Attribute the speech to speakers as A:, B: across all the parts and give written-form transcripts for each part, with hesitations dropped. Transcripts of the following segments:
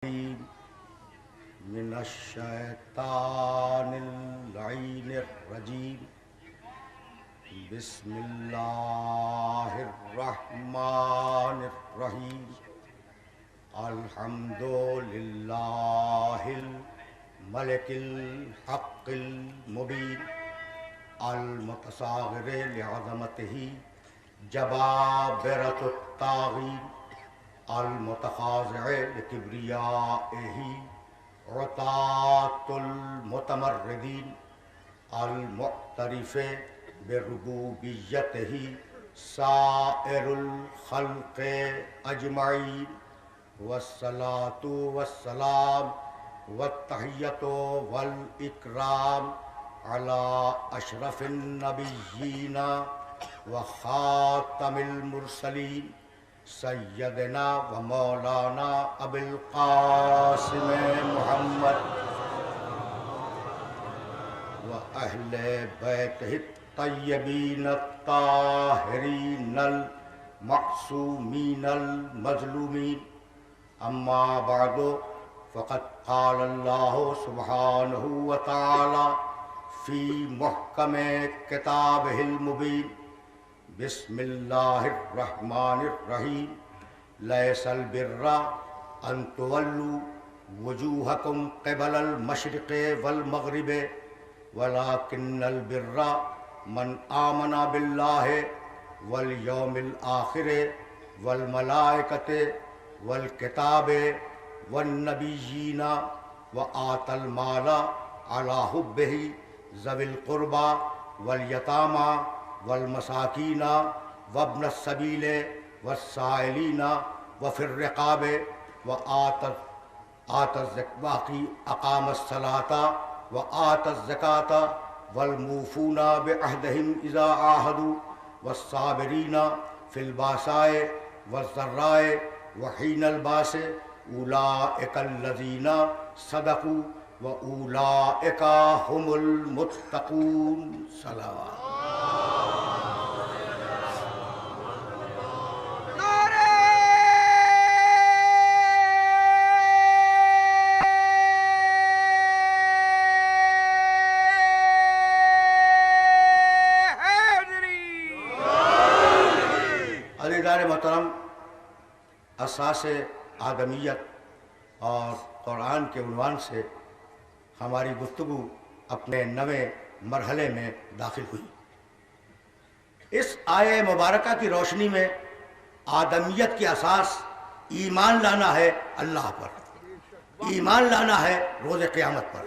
A: من الشیطان اللعین الرجیم بسم اللہ الرحمن الرحیم الحمد للہ الملک الحق المبین المتصاغر لعظمتہ جبابرۃ الطاغین المتخاضع لکبریائہ عطاة المتمردین المعترف بربوبیتہ سائر الخلق اجمعین والصلاة والسلام والتحیۃ والاکرام علی اشرف النبیین وخاتم المرسلین سیدنا و مولانا ابی القاسم محمد و اہل بیتہ الطیبین الطاہرین المعصومین المظلومین اما بعد فقد قال اللہ سبحانہ وتعالی فی محکم کتابہ المبین بسم اللہ الرحمن الرحیم لیس البر ان تولوا وجوہکم قبل المشرق والمغرب ولکن البر من آمن باللہ والیوم الآخر والملائکۃ والکتاب والنبیین وآتى المال علی حبہ ذوی القربى والیتامى والمساکین وابن السبیل والسائلین وفی الرقاب اقام الصلاة وآت الزکاة والموفون بعہدہم اذا عاہدوا والصابرین فی الباساء والضراء وحین الباس اولئک الذین صدقوا واولئک هم المتقون صلوات محترم، اساس آدمیت اور قرآن کے عنوان سے ہماری گفتگو اپنے نویں مرحلے میں داخل ہوئی۔ اس آیہ مبارکہ کی روشنی میں آدمیت کی اساس ایمان لانا ہے اللہ پر، ایمان لانا ہے روز قیامت پر،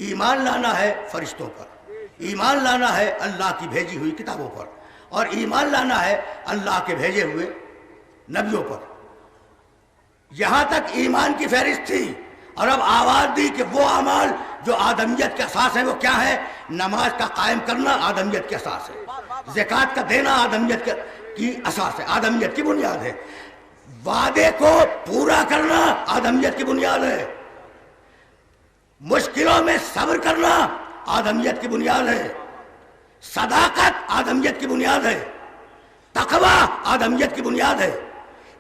A: ایمان لانا ہے فرشتوں پر، ایمان لانا ہے اللہ کی بھیجی ہوئی کتابوں پر، اور ایمان لانا ہے اللہ کے بھیجے ہوئے نبیوں پر۔ یہاں تک ایمان کی فہرست تھی، اور اب آواز دی کہ وہ اعمال جو آدمیت کے اساس ہیں وہ کیا ہے؟ نماز کا قائم کرنا آدمیت کے اساس ہے، زکوٰۃ کا دینا آدمیت کی اساس ہے، آدمیت کی بنیاد ہے، وعدے کو پورا کرنا آدمیت کی بنیاد ہے، مشکلوں میں صبر کرنا آدمیت کی بنیاد ہے، صداقت آدمیت کی بنیاد ہے، تقوی آدمیت کی بنیاد ہے،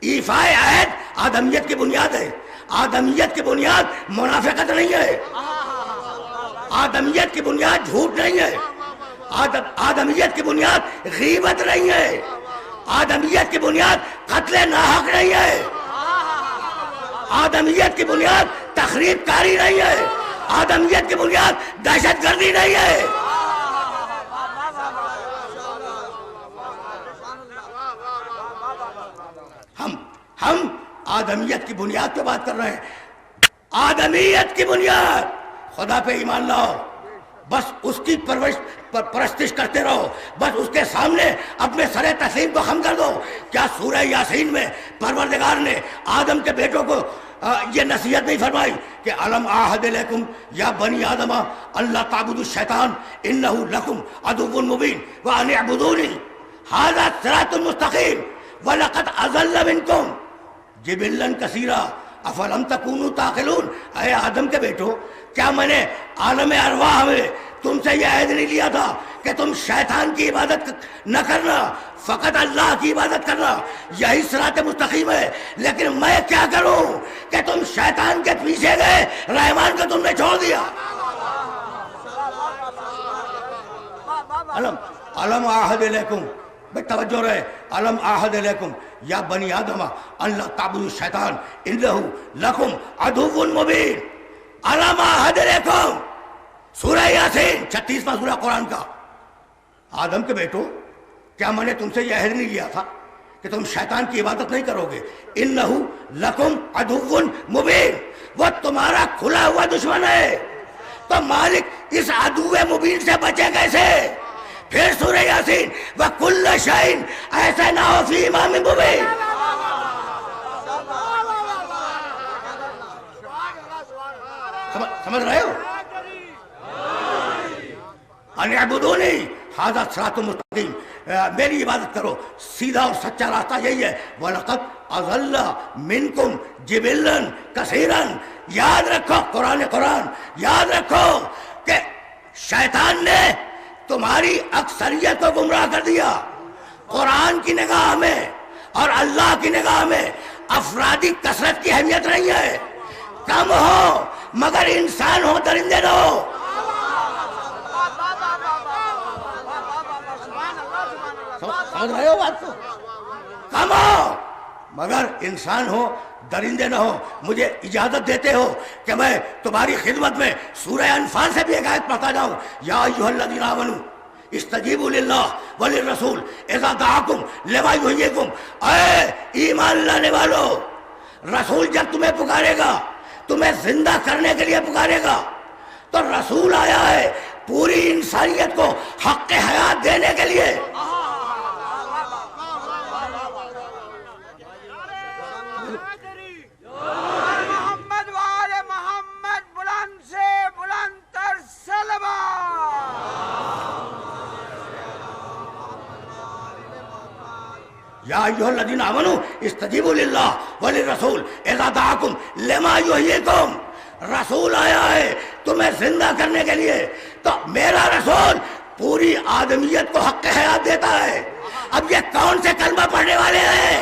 A: ایفاء عہد آدمیت کی بنیاد ہے۔ آدمیت کی بنیاد منافقت نہیں ہے، آدمیت کی بنیاد جھوٹ نہیں ہے، آدمیت کی بنیاد غیبت نہیں ہے، آدمیت کی بنیاد قتل ناحق نہیں ہے، آدمیت کی بنیاد تخریب کاری نہیں ہے، آدمیت کی بنیاد دہشت گردی نہیں ہے۔ ہم آدمیت کی بنیاد پہ بات کر رہے ہیں، آدمیت کی بنیاد، خدا پہ ایمان لاؤ، بس اس کی پرستش کرتے رہو، بس اس کے سامنے اپنے سر تسلیم کو خم کر دو۔ کیا سورہ یاسین میں پروردگار نے آدم کے بیٹوں کو یہ نصیحت نہیں فرمائی کہ الم اعہد الیکم یا بنی آدم اللہ تعبدوا الشیطان انہ لکم عدو مبین وان اعبدونی ھذا صراط مستقیم وَلَقَدْ أَضَلَّ مِنْكُمْ جِبِلًّا كَثِيرًا أَفَلَمْ تَكُونُوا تَعْقِلُونَ۔ اے آدم کے بیٹو، کیا میں نے عالم ارواح میں تم سے یہ عہد نہیں لیا تھا کہ تم شیطان کی عبادت نہ کرنا، فقط اللہ کی عبادت کرنا، یہی صراط مستقیم ہے؟ لیکن میں کیا کروں کہ تم شیطان کے پیچھے گئے، رحمان کو تم نے چھوڑ دیا۔ علم اعہد الیکم، بھئی توجہ رہے، علم اعہد الیکم یا بنی آدم ان لا تعبدوا الشیطان انہ لکم عدو مبین۔ علم اعہد الیکم، سورہ یاسین 36واں سورہ قرآن کا۔ آدم کے بیٹو، کیا میں نے تم سے یہ عہد نہیں لیا تھا کہ تم شیطان کی عبادت نہیں کرو گے؟ انہ لکم عدو مبین، وہ تمہارا کھلا ہوا دشمن ہے، تو مالک اس عدو مبین سے بچے کیسے؟ پھر سورہ یاسین وَكُلَّ شَيْءٍ أَحْصَيْنَاهُ فِي إِمَامٍ مُبِينٍ۔ سمجھ رہے ہو؟ ان اعبدونی ھذا صراط مستقیم، میری عبادت کرو، سیدھا اور سچا راستہ یہی ہے۔ وَلَقَدْ أَضَلَّ مِنْكُمْ جِبِلًّا كَثِيرًا۔ یاد رکھو، قرآن یاد رکھو کہ شیطان نے تمہاری اکثریت کو گمراہ کر دیا۔ قرآن کی نگاہ میں اور اللہ کی نگاہ میں افرادی کثرت کی اہمیت نہیں ہے، کم ہو مگر انسان ہو، درندے نہ ہو۔ سمجھ رہے ہو بات کو؟ کم ہو مگر انسان ہو، درندے نہ ہو۔ مجھے اجازت دیتے ہو کہ میں تمہاری خدمت میں سورہ انفال سے بھی ایک آیت پڑھتا جاؤں؟ یا ایھا الذین آمنوا استجیبوا للہ وللرسول اذا دعاکم لما یحییکم۔ اے ایمان لانے والو، رسول جب تمہیں پکارے گا، تمہیں زندہ کرنے کے لیے پکارے گا، تو رسول آیا ہے پوری انسانیت کو حق حیات دینے کے لیے۔ یا ایھا الذین آمنوا استجیبوا للہ وللرسول اذا دعاکم لما یحییکم۔ رسول آیا ہے تمہیں زندہ کرنے کے لیے، تو میرا رسول پوری آدمیت کو حق حیات دیتا ہے۔ اب یہ کون سے کلمہ پڑھنے والے ہیں؟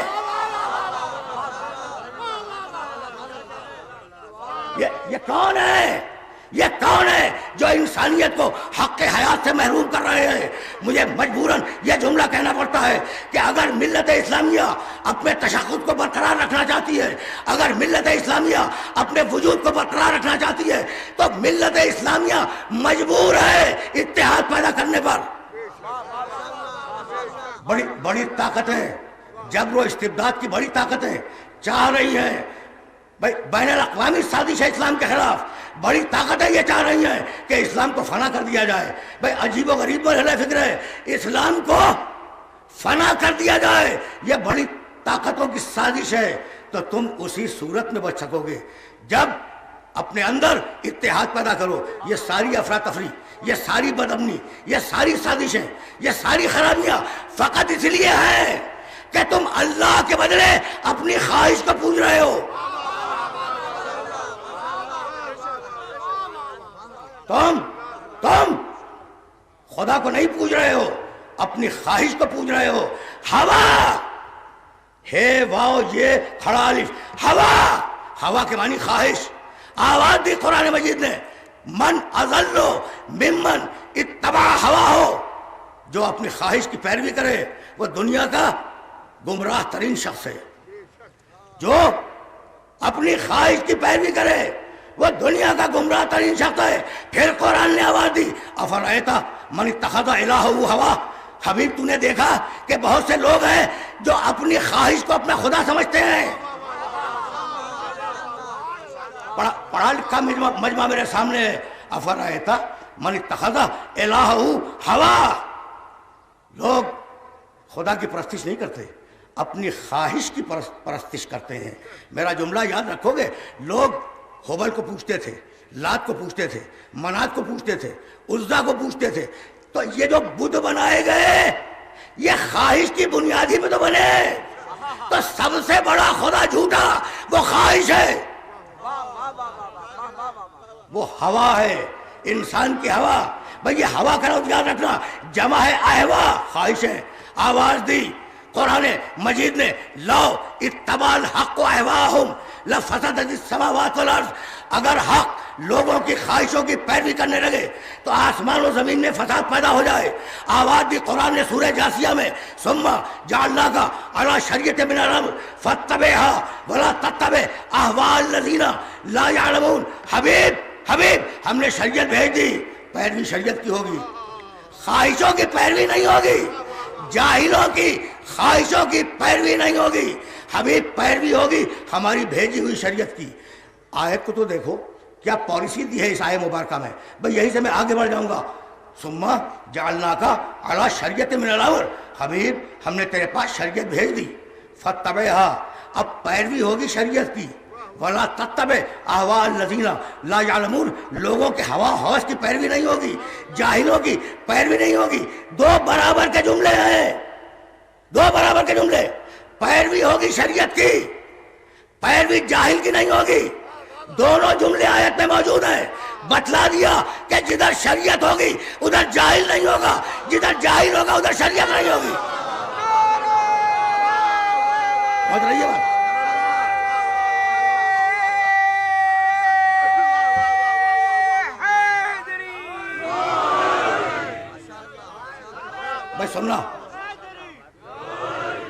A: یہ کون ہے؟ یہ کون ہے جو انسانیت کو حق حیات سے محروم کر رہے ہیں؟ مجھے مجبوراً یہ جملہ کہنا پڑتا ہے کہ اگر ملت اسلامیہ اپنے تشخص کو برقرار رکھنا چاہتی ہے، اگر ملت اسلامیہ اپنے وجود کو برقرار رکھنا چاہتی ہے، تو ملت اسلامیہ مجبور ہے اتحاد پیدا کرنے پر۔ بڑی طاقتیں، جبر و استبداد کی بڑی طاقتیں چاہ رہی ہیں، بین الاقوامی سازش ہے اسلام کے خلاف، بڑی طاقتیں یہ چاہ رہی ہیں کہ اسلام کو فنا کر دیا جائے۔ بھائی عجیب و غریب مرحلہ فکر ہے، اسلام کو فنا کر دیا جائے، یہ بڑی طاقتوں کی سازش ہے۔ تو تم اسی صورت میں بچ سکو گے جب اپنے اندر اتحاد پیدا کرو۔ یہ ساری افراتفری، یہ ساری بدامنی، یہ ساری سازشیں، یہ ساری خرابیاں فقط اس لیے ہیں کہ تم اللہ کے بدلے اپنی خواہش کو پوج رہے ہو۔ تم خدا کو نہیں پوج رہے ہو، اپنی خواہش کو پوج رہے ہو۔ ہوا ہے واو یہ کھڑا الف، ہوا کے معنی خواہش۔ آواز دی قرآن مجید نے، من اضل ممن اتبع ہواہ، جو اپنی خواہش کی پیروی کرے وہ دنیا کا گمراہ ترین شخص ہے۔ جو اپنی خواہش کی پیروی کرے وہ دنیا کا گمراہ ترین شخص ہے۔ پھر قرآن نے آواز دی، افرأیت من اتخذ الہہ ہوا۔ حبیب تو نے دیکھا کہ بہت سے لوگ ہیں جو اپنی خواہش کو اپنا خدا سمجھتے ہیں۔ پڑھا لکھا مجمع میرے سامنے ہے، افرأیت من اتخذ الہہ ہوا۔ لوگ خدا کی پرستش نہیں کرتے، اپنی خواہش کی پرستش کرتے ہیں۔ میرا جملہ یاد رکھو گے، لوگ ہبل کو پوچھتے تھے، لات کو پوچھتے تھے، منات کو پوچھتے تھے، عزا کو پوچھتے تھے۔ تو یہ جو بدھ بنائے گئے یہ خواہش کی بنیادی پہ تو بنے۔ تو سب سے بڑا خدا جھوٹا وہ خواہش ہے، وہ ہوا ہے۔ انسان کی ہوا، بھئی یہ ہوا کا لفظ یاد رکھنا جمع ہے اہوا، خواہشیں. آواز دی قرآن مجید نے، لو اتبع الحق اہواہم لفسدت السماوات والارض. اگر حق لوگوں کی خواہشوں کی پیروی کرنے لگے تو آسمان و زمین میں فساد پیدا ہو جائے. آواز دی قرآن نے سورہ جاسیہ میں، ثم جعلناک علی شریعۃ من الامر فاتبعھا ولا تتبع اہواء الذین لا یعلمون. حبیب ہم نے شریعت بھیج دی، پیروی شریعت کی ہوگی، خواہشوں کی پیروی نہیں ہوگی، جاہلوں کی خواہشوں کی پیروی نہیں ہوگی. حبیب پیروی ہوگی ہماری بھیجی ہوئی شریعت کی. آیت کو تو دیکھو کیا پالیسی دی ہے اس آیت مبارکہ میں. بھئی یہی سے میں آگے بڑھ جاؤں گا. ثم جعلناک علی شریعۃ من الامر، حبیب ہم نے تیرے پاس شریعت بھیج دی، فاتبعھا اب پیروی ہوگی شریعت کی، ولا تتبع اہواء الذین لا یعلمون لوگوں کے ہوا ہوس کی پیروی نہیں ہوگی، جاہلوں کی پیروی نہیں ہوگی. دو برابر کے جملے ہیں، دو برابر کے جملے. پیروی ہوگی شریعت کی، پیروی جاہل کی نہیں ہوگی. دونوں جملے آیت میں موجود ہیں. بتلا دیا کہ جدھر شریعت ہوگی ادھر جاہل نہیں ہوگا، جدھر جاہل ہوگا ادھر شریعت نہیں ہوگی. سمجھ رہی ہے بات؟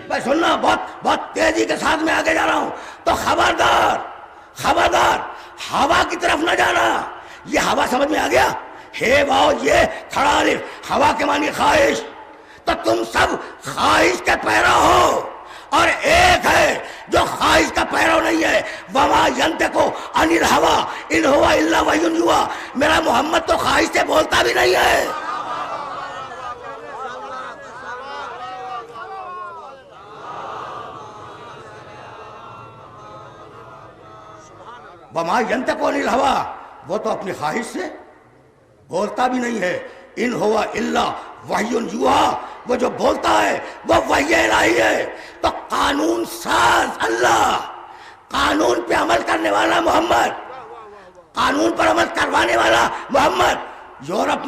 A: بھائی سننا بہت تیزی کے ساتھ میں آگے جا رہا ہوں. تو خبردار ہوا کی طرف نہ جانا. یہ ہوا سمجھ میں آ گیا؟ ہے واؤ یہ کھڑا الف، ہوا کے معنی خواہش. تو تم سب خواہش کے پیرو ہو، اور ایک ہے جو خواہش کا پیرو نہیں ہے. وما ینطق عن الہویٰ ان ہوا الا وحی یوحیٰ. میرا محمد تو خواہش سے بولتا بھی نہیں ہے. وما ینطق عن الہویٰ، وہ تو اپنی خواہش سے بولتا بھی نہیں ہے. ان ہوا الا وحی یوحیٰ، وہ جو بولتا ہے وہ وحی الہی ہے. تو قانون ساز اللہ، قانون پہ عمل کرنے والا محمد، قانون پر عمل کروانے والا محمد. یورپ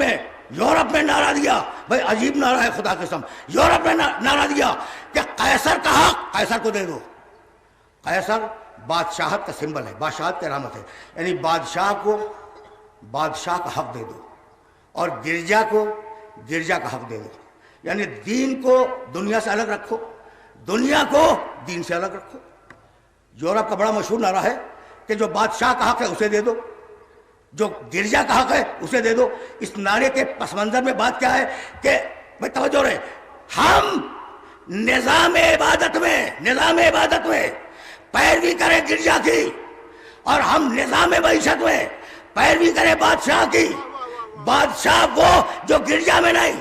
A: میں نعرہ دیا، بھائی عجیب نعرہ ہے خدا قسم. یورپ نے نعرہ دیا کہ قیصر کا حق قیصر کو دے دو. قیصر بادشاہت کا سمبل ہے، بادشاہت کی علامت ہے. یعنی بادشاہ کو بادشاہ کا حق دے دو، اور گرجا کو گرجا کا حق دے دو. یعنی دین کو دنیا سے الگ رکھو، دنیا کو دین سے الگ رکھو. یورپ کا بڑا مشہور نعرہ ہے کہ جو بادشاہ کا حق ہے اسے دے دو، جو گرجا کا حق ہے اسے دے دو. اس نعرے کے پس منظر میں بات کیا ہے کہ بھائی توجہ رہے، ہم نظام عبادت میں پیروی کریں گرجا کی، اور ہم نظام معیشت میں پیروی کریں بادشاہ کی. بادشاہ وہ جو گرجا میں نہیں،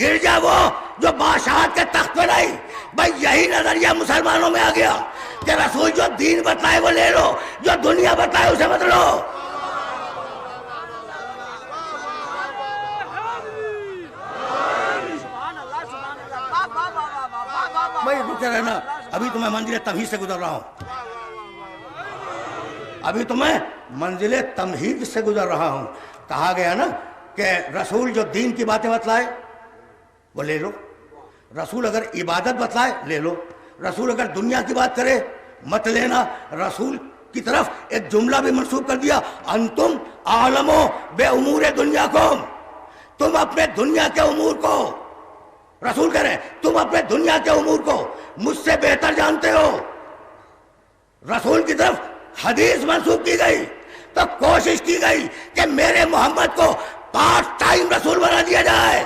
A: گرجا وہ جو بادشاہت کے تخت پہ نہیں. بھائی یہی نظریہ مسلمانوں میں آ گیا کہ رسول جو دین بتائے وہ لے لو، جو دنیا بتائے اسے مت لو. بھائی رکے رہنا، ابھی تو میں منزل تمہید سے گزر رہا ہوں. کہا گیا نا کہ رسول جو دین کی باتیں بتلائے وہ لے لو، رسول اگر عبادت بتلائے لے لو، رسول اگر دنیا کی بات کرے مت لینا. رسول کی طرف ایک جملہ بھی منسوب کر دیا، انتم اعلم بامور دنیاکم، تم اپنے دنیا کے امور کو، رسول کہہ رہے ہیں تم اپنے دنیا کے امور کو مجھ سے بہتر جانتے ہو. رسول کی طرف حدیث منسوب کی گئی تو کوشش کی گئی کہ میرے محمد کو پارٹ ٹائم رسول بنا دیا جائے.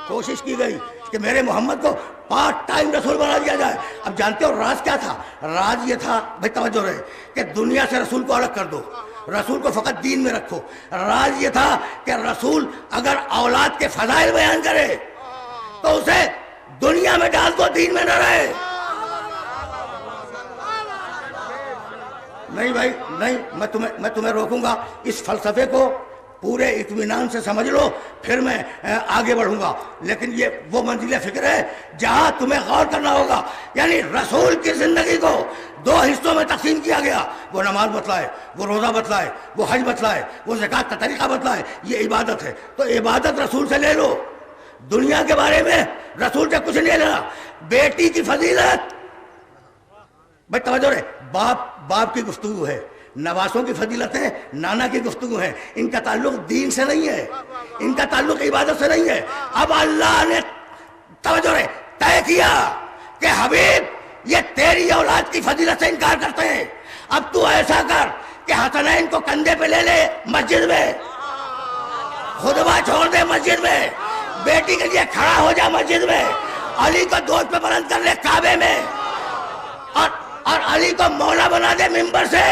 A: کوشش کی گئی کہ میرے محمد کو پارٹ ٹائم رسول بنا دیا جائے. اب جانتے ہو راز کیا تھا؟ راز یہ تھا، بھائی توجہ رہے، کہ دنیا سے رسول کو الگ کر دو، رسول کو فقط دین میں رکھو. راز یہ تھا کہ رسول اگر اولاد کے فضائل بیان کرے تو اسے دنیا میں ڈال دو، دین میں نہ رہے. نہیں بھائی نہیں، میں تمہیں روکوں گا. اس فلسفے کو پورے اطمینان سے سمجھ لو، پھر میں آگے بڑھوں گا۔ لیکن یہ وہ منزل فکر ہے جہاں تمہیں غور کرنا ہوگا۔ یعنی رسول کی زندگی کو دو حصوں میں تقسیم کیا گیا، وہ نماز بتلائے، وہ روزہ بتلائے، وہ حج بتلائے، وہ زکوٰۃ کا طریقہ بتلائے، یہ عبادت ہے۔ تو عبادت رسول سے لے لو، دنیا کے بارے میں رسول سے کچھ نہیں لینا۔ بیٹی کی فضیلت، بھائی توجہ رہے، باپ کی گفتگو ہے، نواسوں کی فضیلتیں نانا کی گفتگو ہے، ان کا تعلق دین سے نہیں ہے، ان کا تعلق عبادت سے نہیں ہے۔ اب اللہ نے توجہ رہے طے کیا کہ حبیب یہ تیری اولاد کی فضیلت سے انکار کرتے ہیں، اب تو ایسا کر کہ حسنین کو کندھے پہ لے لے مسجد میں، خطبہ چھوڑ دے مسجد میں، بیٹی کے لیے کھڑا ہو جا مسجد میں، علی کو دوست پہ بلند کر لے کعبے میں، اور علی کو مولا بنا دے منبر سے۔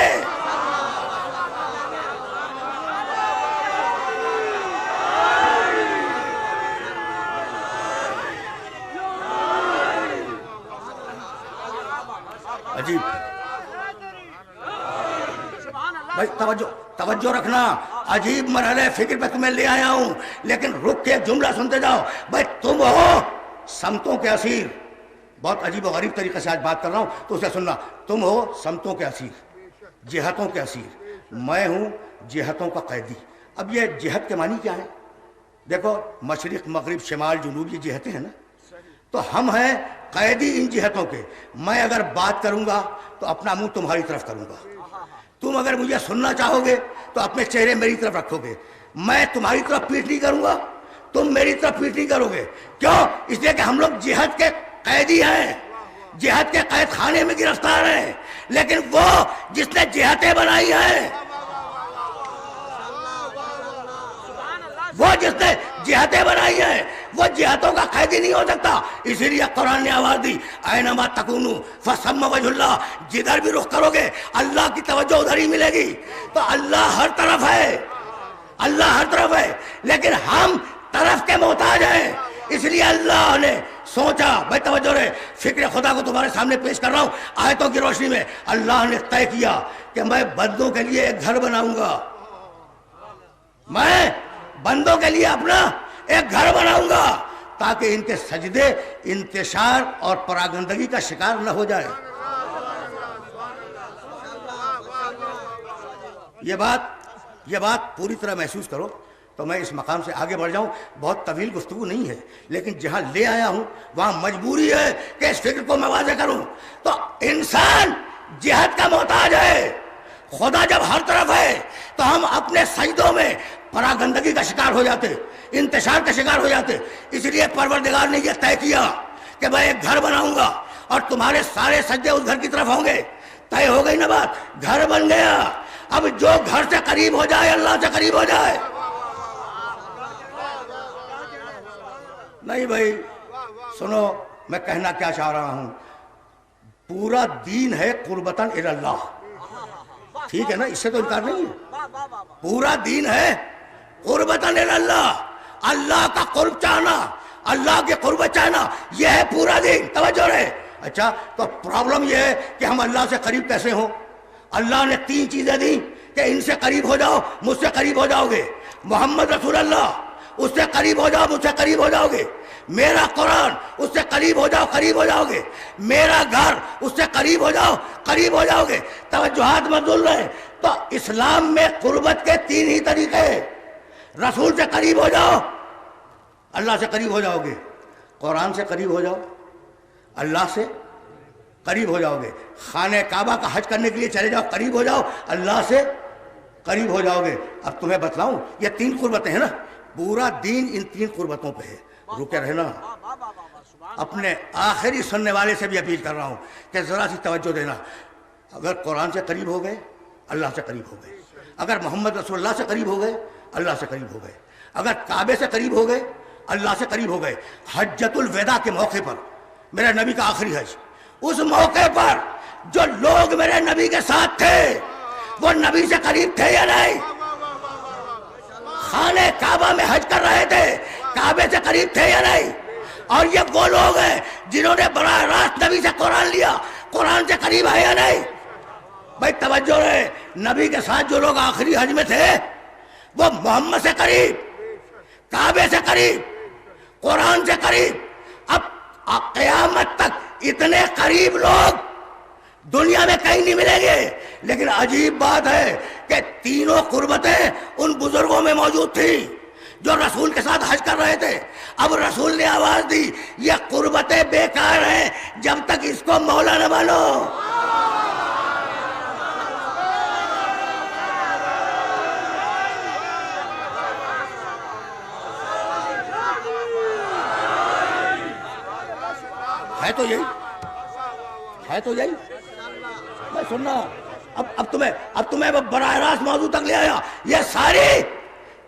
A: عجیب بھائی توجہ رکھنا، عجیب مرحلے فکر پہ تمہیں لے آیا ہوں، لیکن رک کے جملہ سنتے جاؤ۔ بھائی تم ہو سمتوں کے اسیر، بہت عجیب و غریب طریقے سے آج بات کر رہا ہوں تو اسے سننا۔ تم ہو سمتوں کے اسیر، جہتوں کے اسیر، میں ہوں جہتوں کا قیدی۔ اب یہ جہت کے معنی کیا ہے؟ دیکھو مشرق مغرب شمال جنوب یہ جہتیں ہیں نا، تو ہم ہیں قیدی ان جہتوں کے۔ میں اگر بات کروں گا تو اپنا منہ تمہاری طرف کروں گا، تم اگر مجھے سننا چاہو گے تو اپنے چہرے میری طرف رکھو گے۔ میں تمہاری طرف پیٹ نہیں کروں گا، تم میری طرف پیٹ نہیں کرو گے۔ کیوں؟ اس لیے کہ ہم لوگ جہت کے قیدی ہیں، جہت کے قید خانے میں گرفتار ہیں، لیکن وہ جس نے جہتیں بنائی ہیں، وہ جس نے جہتیں بنائی ہیں، وہ جہتوں کا قیدی نہیں ہو سکتا۔ اسی لیے قرآن نے آواز دی اینما تکونوا فثم وجہ اللہ، جدھر بھی رخ کرو گے اللہ کی توجہ ادھر ہی ملے گی۔ تو اللہ ہر طرف ہے، اللہ ہر طرف ہے، لیکن ہم طرف کے محتاج ہیں۔ اس لیے اللہ نے سوچا، بھائی توجہ رہے، فکر خدا کو تمہارے سامنے پیش کر رہا ہوں آیتوں کی روشنی میں۔ اللہ نے طے کیا کہ میں بندوں کے لیے ایک گھر بناؤں گا، میں بندوں کے لیے اپنا ایک گھر بناؤں گا تاکہ ان کے سجدے انتشار اور پراگندگی کا شکار نہ ہو جائے۔ یہ بات پوری طرح محسوس کرو تو میں اس مقام سے آگے بڑھ جاؤں۔ بہت طویل گفتگو نہیں ہے، لیکن جہاں لے آیا ہوں وہاں مجبوری ہے کہ اس فکر کو میں واضح کروں۔ تو انسان جہاد کا محتاج ہے، خدا جب ہر طرف ہے تو ہم اپنے سجدوں میں پراگندگی کا شکار ہو جاتے، انتشار کا شکار ہو جاتے۔ اس لیے پروردگار نے یہ طے کیا کہ میں ایک گھر بناؤں گا اور تمہارے سارے سجدے اس گھر کی طرف ہوں گے۔ طے ہو گئی نا بات، گھر بن گیا۔ اب جو گھر سے قریب ہو جائے اللہ سے قریب ہو جائے۔ نہیں بھائی سنو، میں کہنا کیا چاہ رہا ہوں، پورا دین ہے قربتاً الی اللہ، ٹھیک ہے نا، اس سے تو انکار نہیں ہے۔ پورا دین ہے قربتاً الی اللہ، اللہ کا قرب چاہنا، اللہ کے قربت چاہنا، یہ ہے پورا دین۔ توجہ رہے۔ اچھا تو پرابلم یہ ہے کہ ہم اللہ سے قریب کیسے ہوں؟ اللہ نے 3 چیزیں دی کہ ان سے قریب ہو جاؤ، مجھ سے قریب ہو جاؤ گے۔ محمد رسول اللہ، اس سے قریب ہو جاؤ، مجھ سے قریب ہو جاؤ گے۔ میرا قرآن، اس سے قریب ہو جاؤ، قریب ہو جاؤ گے۔ میرا گھر، اس سے قریب ہو جاؤ، قریب ہو جاؤ گے۔ توجہات مبذول رہے۔ تو اسلام میں قربت کے 3 ہی طریقے، رسول سے قریب ہو جاؤ، اللہ سے قریب ہو جاؤ گے۔ قرآن سے قریب ہو جاؤ، اللہ سے قریب ہو جاؤ گے۔ خانہ کعبہ کا حج کرنے کے لیے چلے جاؤ، قریب ہو جاؤ، اللہ سے قریب ہو جاؤ گے۔ اب تمہیں بتلاؤں، یہ 3 قربتیں ہیں نا، پورا دین ان 3 قربتوں پہ ہے۔ رکے رہنا۔ اپنے آخری سننے والے سے بھی اپیل کر رہا ہوں کہ ذرا سی توجہ دینا۔ اگر قرآن سے قریب ہو گئے اللہ سے قریب ہو گئے، اگر محمد رسول اللہ سے قریب ہو گئے اللہ سے قریب ہو گئے، اگر کعبے سے قریب ہو گئے اللہ سے قریب ہو گئے۔ حجۃ الوداع کے موقع پر، میرے نبی کا آخری حج، اس موقع پر جو لوگ میرے نبی کے ساتھ تھے وہ نبی سے قریب تھے یا نہیں؟ خانہ کعبہ میں حج کر رہے تھے، کعبے سے قریب تھے یا نہیں؟ اور یہ وہ لوگ ہیں جنہوں نے براہ راست نبی سے قرآن لیا، قرآن سے قریب ہے یا نہیں؟ بھائی توجہ رہے، نبی کے ساتھ جو لوگ آخری حج میں تھے وہ محمد سے قریب، کعبے سے قریب، قرآن سے قریب، اب قیامت تک اتنے قریب لوگ دنیا میں کہیں نہیں ملیں گے۔ لیکن عجیب بات ہے کہ تینوں قربتیں ان بزرگوں میں موجود تھیں جو رسول کے ساتھ حج کر رہے تھے۔ اب رسول نے آواز دی یہ قربتیں بیکار ہیں جب تک اس کو مولا نہ مانو۔ ہے تو یہی، ہے تو یہی۔ میں سننا اب تمہیں براہ راست موضوع تک لے آیا۔ یہ ساری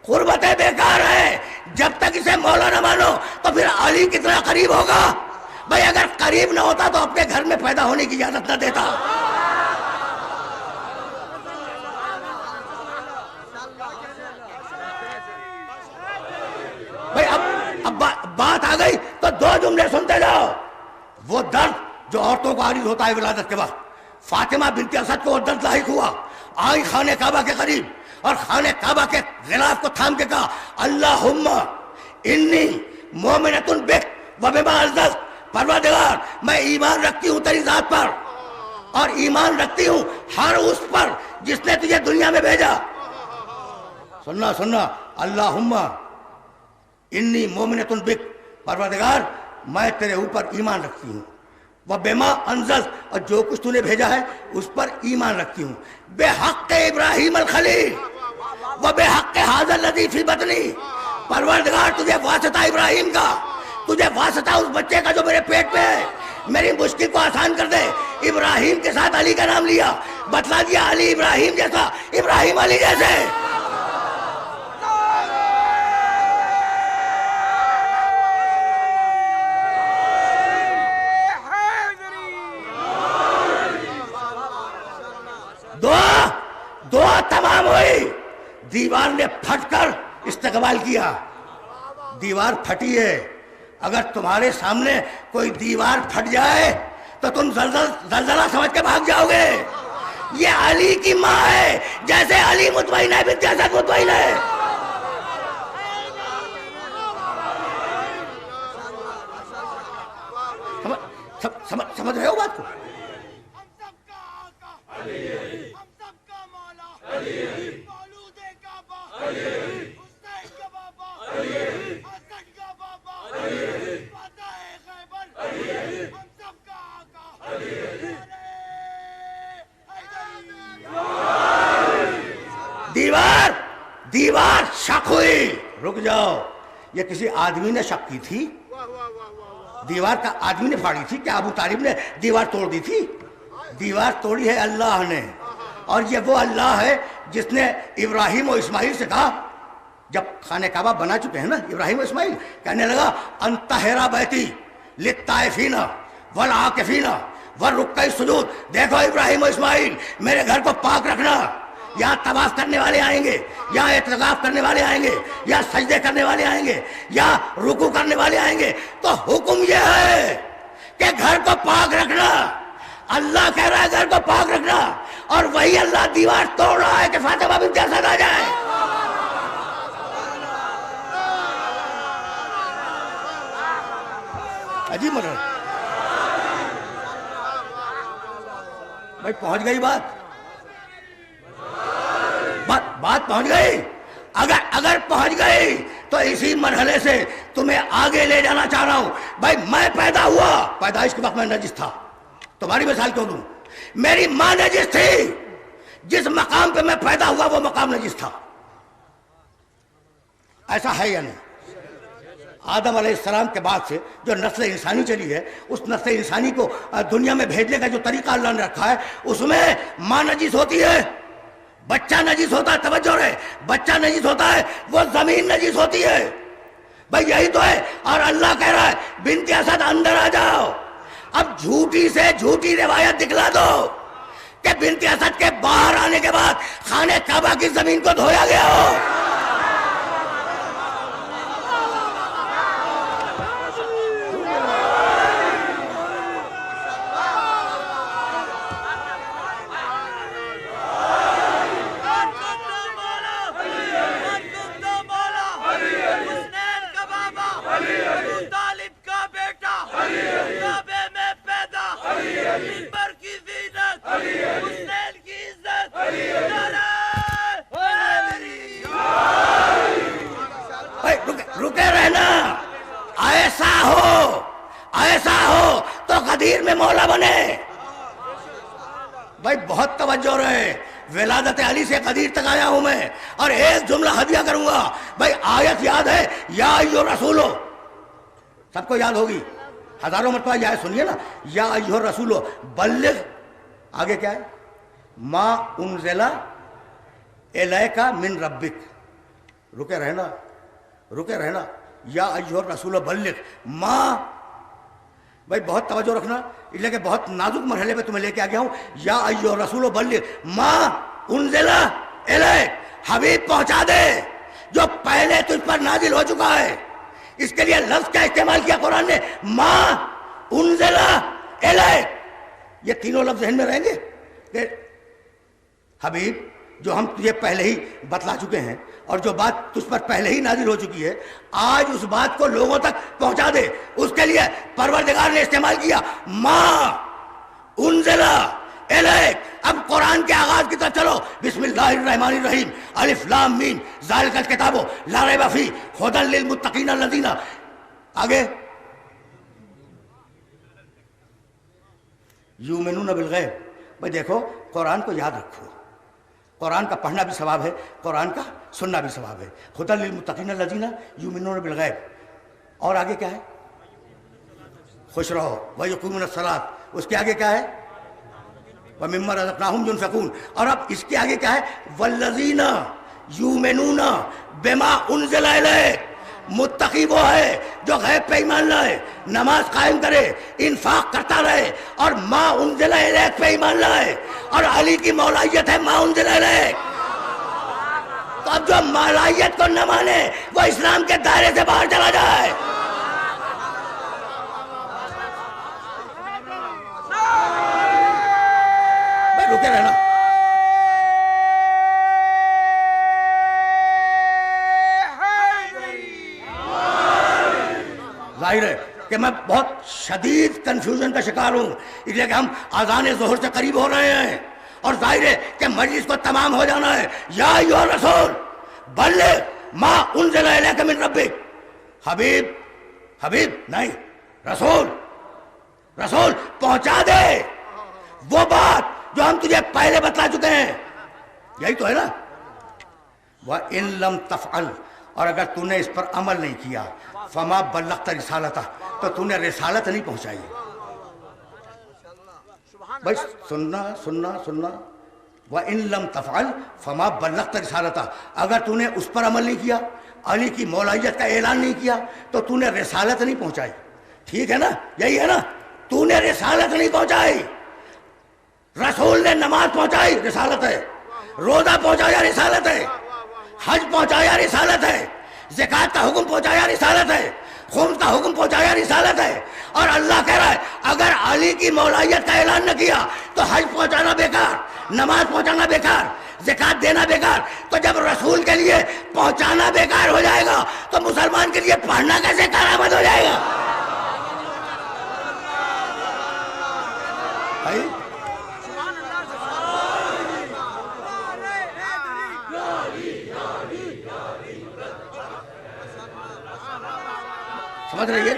A: قربتیں بیکار ہیں جب تک اسے مولا نہ مانو۔ تو پھر علی کتنا قریب ہوگا؟ بھائی اگر قریب نہ ہوتا تو اپنے گھر میں پیدا ہونے کی اجازت نہ دیتا۔ بھائی اب بات آ گئی تو دو جملے سنتے جاؤ۔ وہ درد جو عورتوں کو عارض ہوتا ہے ولادت کے وقت، فاطمہ بنت اسد کو وہ درد لاحق ہوا، آئی خانہ کعبہ کے قریب اور خانہ کعبہ کے غلاف کو تھام کے کہا اللہم انی مومنۃ بک وبما انزلت، پروردگار میں ایمان رکھتی ہوں تیری ذات پر اور ایمان رکھتی ہوں ہر اس پر جس نے تجھے دنیا میں بھیجا۔ سننا اللہم انی مومنۃ بک، پروردگار میں تیرے اوپر ایمان رکھتی ہوں، وبما انزلت، اور جو کچھ تو نے بھیجا ہے اس پر ایمان رکھتی ہوں، بحق ابراہیم الخلیل وبحق ھذا الذی فی بطنی، پروردگار تجھے واسطہ ابراہیم کا، تجھے واسطہ اس بچے کا جو میرے پیٹ میں ہے، میری مشکل کو آسان کر دے۔ ابراہیم کے ساتھ علی کا نام لیا، بتلا دیا علی ابراہیم جیسا، ابراہیم علی جیسے۔ دعا تمام ہوئی، دیوار نے پھٹ کر استقبال کیا۔ دیوار پھٹی ہے، اگر تمہارے سامنے کوئی دیوار پھٹ جائے تو تم زلزلہ سمجھ کے بھاگ جاؤ گے۔ یہ علی کی ماں ہے، جیسے علی مطمئن ہے بنت اسد مطمئن ہے۔ سمجھ رہے ہو بات کو؟ دیوار شک ہوئی۔ رک جاؤ، یہ کسی آدمی نے شک کی تھی؟ دیوار کا آدمی نے پھاڑی تھی؟ کیا ابو طالب نے دیوار توڑ دی تھی؟ دیوار توڑی ہے اللہ نے، اور یہ وہ اللہ ہے جس نے ابراہیم و اسماعیل سے کہا، جب خانہ کعبہ بنا چکے ہیں نا ابراہیم و اسماعیل، کہنے لگا انطہر بیتی للطائفین والعاکفین والرکع السجود۔ دیکھو ابراہیم و اسماعیل، میرے گھر کو پاک رکھنا، یہاں طواف کرنے والے آئیں گے، یہاں اعتکاف کرنے والے آئیں گے، یہاں سجدے کرنے والے آئیں گے، یہاں رکوع کرنے والے آئیں گے، تو حکم یہ ہے کہ گھر کو پاک رکھنا۔ اللہ کہہ رہا ہے گھر کو پاک رکھنا، اور وہی اللہ دیوار توڑ رہا ہے کہ فاطمہ بنت اسد آ جائے۔ عجیب مطلب بھائی، پہنچ گئی بات پہنچ گئی۔ اگر پہنچ گئی تو اسی مرحلے سے تمہیں آگے لے جانا چاہ رہا ہوں۔ بھائی میں پیدا ہوا، پیدائش کے وقت میں نجس تھا، تمہاری مثال کیوں دوں؟ میری ماں نجس تھی، جس مقام پہ میں پیدا ہوا وہ مقام نجس تھا۔ ایسا ہے یا نہیں؟ آدم علیہ السلام کے بعد سے جو نسل انسانی چلی ہے، اس نسل انسانی کو دنیا میں بھیجنے کا جو طریقہ اللہ نے رکھا ہے، اس میں ماں نجس ہوتی ہے، بچہ نجس ہوتا ہے، توجہ رہے، بچہ نجس ہوتا ہے، وہ زمین نجس ہوتی ہے۔ بھائی یہی تو ہے، اور اللہ کہہ رہا ہے بنت اسد اندر آ جاؤ۔ اب جھوٹی سے جھوٹی روایت دکھلا دو کہ بنت اسد کے باہر آنے کے بعد خانہ کعبہ کی زمین کو دھویا گیا ہو۔ مولا بنے. بھائی بہت توجہ رہے. ولادت علی سے قدیر تک آیا ہوں میں, اور ایک جملہ ہدیہ کروں گا. بھائی آیت یاد ہے, یا ایھا رسولو, سب کو یاد ہوگی, ہزاروں مرتبہ یہ آیت سنیے نا, یا ایھا رسولو بلغ, آگے کیا ہے, ما انزل الیک من ربک. رکے رہنا, یا ایھا رسولو بلغ ما. بھائی بہت توجہ رکھنا, اس لیے کہ بہت نازک مرحلے پہ تمہیں لے کے آ گیا ہوں. یا ایھا رسول بلغ ما انزل الیک, حبیب پہنچا دے جو پہلے تجھ پر نازل ہو چکا ہے. اس کے لیے لفظ کیا استعمال کیا قرآن نے, ما انزل الیک. یہ تینوں لفظ ذہن میں رہیں گے کہ حبیب جو ہم تجھے پہلے ہی بتلا چکے ہیں, اور جو بات تجھ پر پہلے ہی نازل ہو چکی ہے, آج اس بات کو لوگوں تک پہنچا دے. اس کے لیے پروردگار نے استعمال کیا ما انزل الیک. اب قرآن کے آغاز کی طرف چلو. بسم اللہ الرحمن الرحیم, الف لام میم ذالک الکتاب لا ریب فیہ ھدی للمتقین الذین. آگے یؤمنون بالغیب. بھائی دیکھو, قرآن کو یاد رکھو, قرآن کا پڑھنا بھی ثواب ہے, قرآن کا سننا بھی ثواب ہے. ھدی للمتقین الذین یؤمنون بالغیب. اور آگے کیا ہے, خوش رہو ویقیمون الصلاۃ. اس کے آگے کیا ہے, وَمِمَّا رَزَقْنَاهُمْ يُنْفِقُونَ. اور اب اس کے آگے کیا ہے, وَالَّذِينَ يُؤْمِنُونَ بِمَا أُنزِلَ إِلَيْكَ. متقی وہ ہے جو غیب پہ ایمان لائے, نماز قائم کرے, انفاق کرتا رہے, اور ما انزل الیک پہ ایمان لائے. اور علی کی مولائیت ہے ما انزل الیک. تو اب جو مولائیت کو نہ مانے وہ اسلام کے دائرے سے باہر چلا جائے. رکے رہنا. ظاہر ہے کہ میں بہت شدید کنفیوژن کا شکار ہوں, اس لیے کہ ہم اذان ظہر سے قریب ہو رہے ہیں, اور ظاہر ہے کہ مجلس کو تمام ہو جانا ہے. یا ایھا رسول بلغ ما انزل الیک من ربک. حبیب نہیں, رسول پہنچا دے وہ بات جو ہم تجھے پہلے بتلا چکے ہیں. یہی تو ہے نا. وَإِن لَمْ تَفْعَلْ, اور اگر تو نے اس پر عمل نہیں کیا, فَمَا بَلَّغْتَ رِسَالَتَهُ, تو تو نے رسالت نہیں پہنچائی. بھائی سننا. وَإِن لَمْ تَفْعَلْ فَمَا بَلَّغْتَ رِسَالَتَهُ. اگر تو نے اس پر عمل نہیں کیا, علی کی مولائیت کا اعلان نہیں کیا, تو تو نے رسالت نہیں پہنچائی. ٹھیک ہے نا, یہی ہے نا, تو نے رسالت نہیں پہنچائی. رسول نے نماز پہنچائی, رسالت ہے. روزہ پہنچایا, رسالت ہے. حج پہنچایا, رسالت ہے. زکوٰۃ کا حکم پہنچایا, رسالت ہے. خمس کا حکم پہنچایا, رسالت ہے. اور اللہ کہہ رہا ہے اگر علی کی مولائیت کا اعلان نہ کیا تو حج پہنچانا بیکار, نماز پہنچانا بیکار, زکوٰۃ دینا بیکار. تو جب رسول کے لیے پہنچانا بیکار ہو جائے گا تو مسلمان کے لیے پڑھنا کیسے کارآمد ہو جائے گا؟ سمجھ رہی ہے؟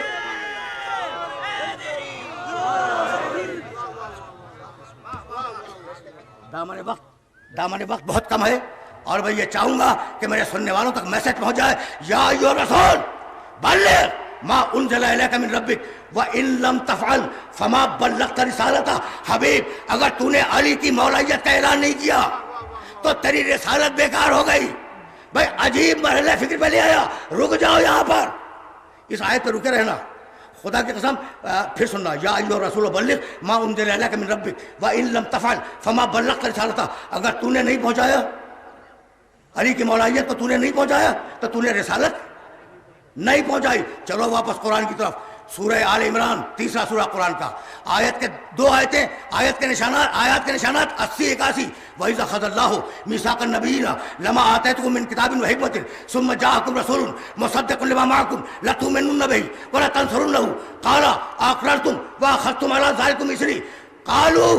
A: دامن وقت بہت کم ہے, اور میں یہ چاہوں گا کہ میرے سننے والوں تک میسج پہنچ جائے. یا ایھا رسول بلغ ما انزل الیک من ربک وَإِن لَمْ تَفْعَلْ فَمَا بَلَّغْتَ رِسَالَتَهُ. حبیب اگر تو نے علی کی مولائیت کا اعلان نہیں کیا تو تیری رسالت بیکار ہو گئی. بھائی عجیب مرحلہ فکر پہ لے آیا. رک جاؤ یہاں پر, اس آیت پہ رکے رہنا. خدا کی قسم پھر سننا. یا ایھا رسول بلغ ما انزل الیک من ربک وَإِن لَمْ تَفْعَلْ فَمَا بَلَّغْتَ رِسَالَتَهُ. اگر تو نے نہیں پہنچایا علی کی مولائیت کو, تو نے نہیں پہنچایا تو تو نے رسالت نہیں پہنچائی. چلو واپس قرآن کی طرف. سورہ آل عمران, تیسرا سورہ قرآن کا, آیت کے 2 آیتیں, آیات کے نشانات 80-81. وَإِذْ أَخَذَ اللَّهُ مِيثَاقَ النَّبِيِّينَ لَمَا آتَيْتُكُم مِّن كِتَابٍ وَحِكْمَةٍ ثُمَّ جَاءَكُمْ رَسُولٌ مُصَدِّقٌ لِّمَا مَعَكُمْ لَتُؤْمِنُنَّ بِهِ وَلَتَنصُرُنَّهُ قَالَ أَقْرَرْتُمْ وَأَخَذْتُمْ عَلَىٰ ذَٰلِكُمْ إِصْرِي قَالُوا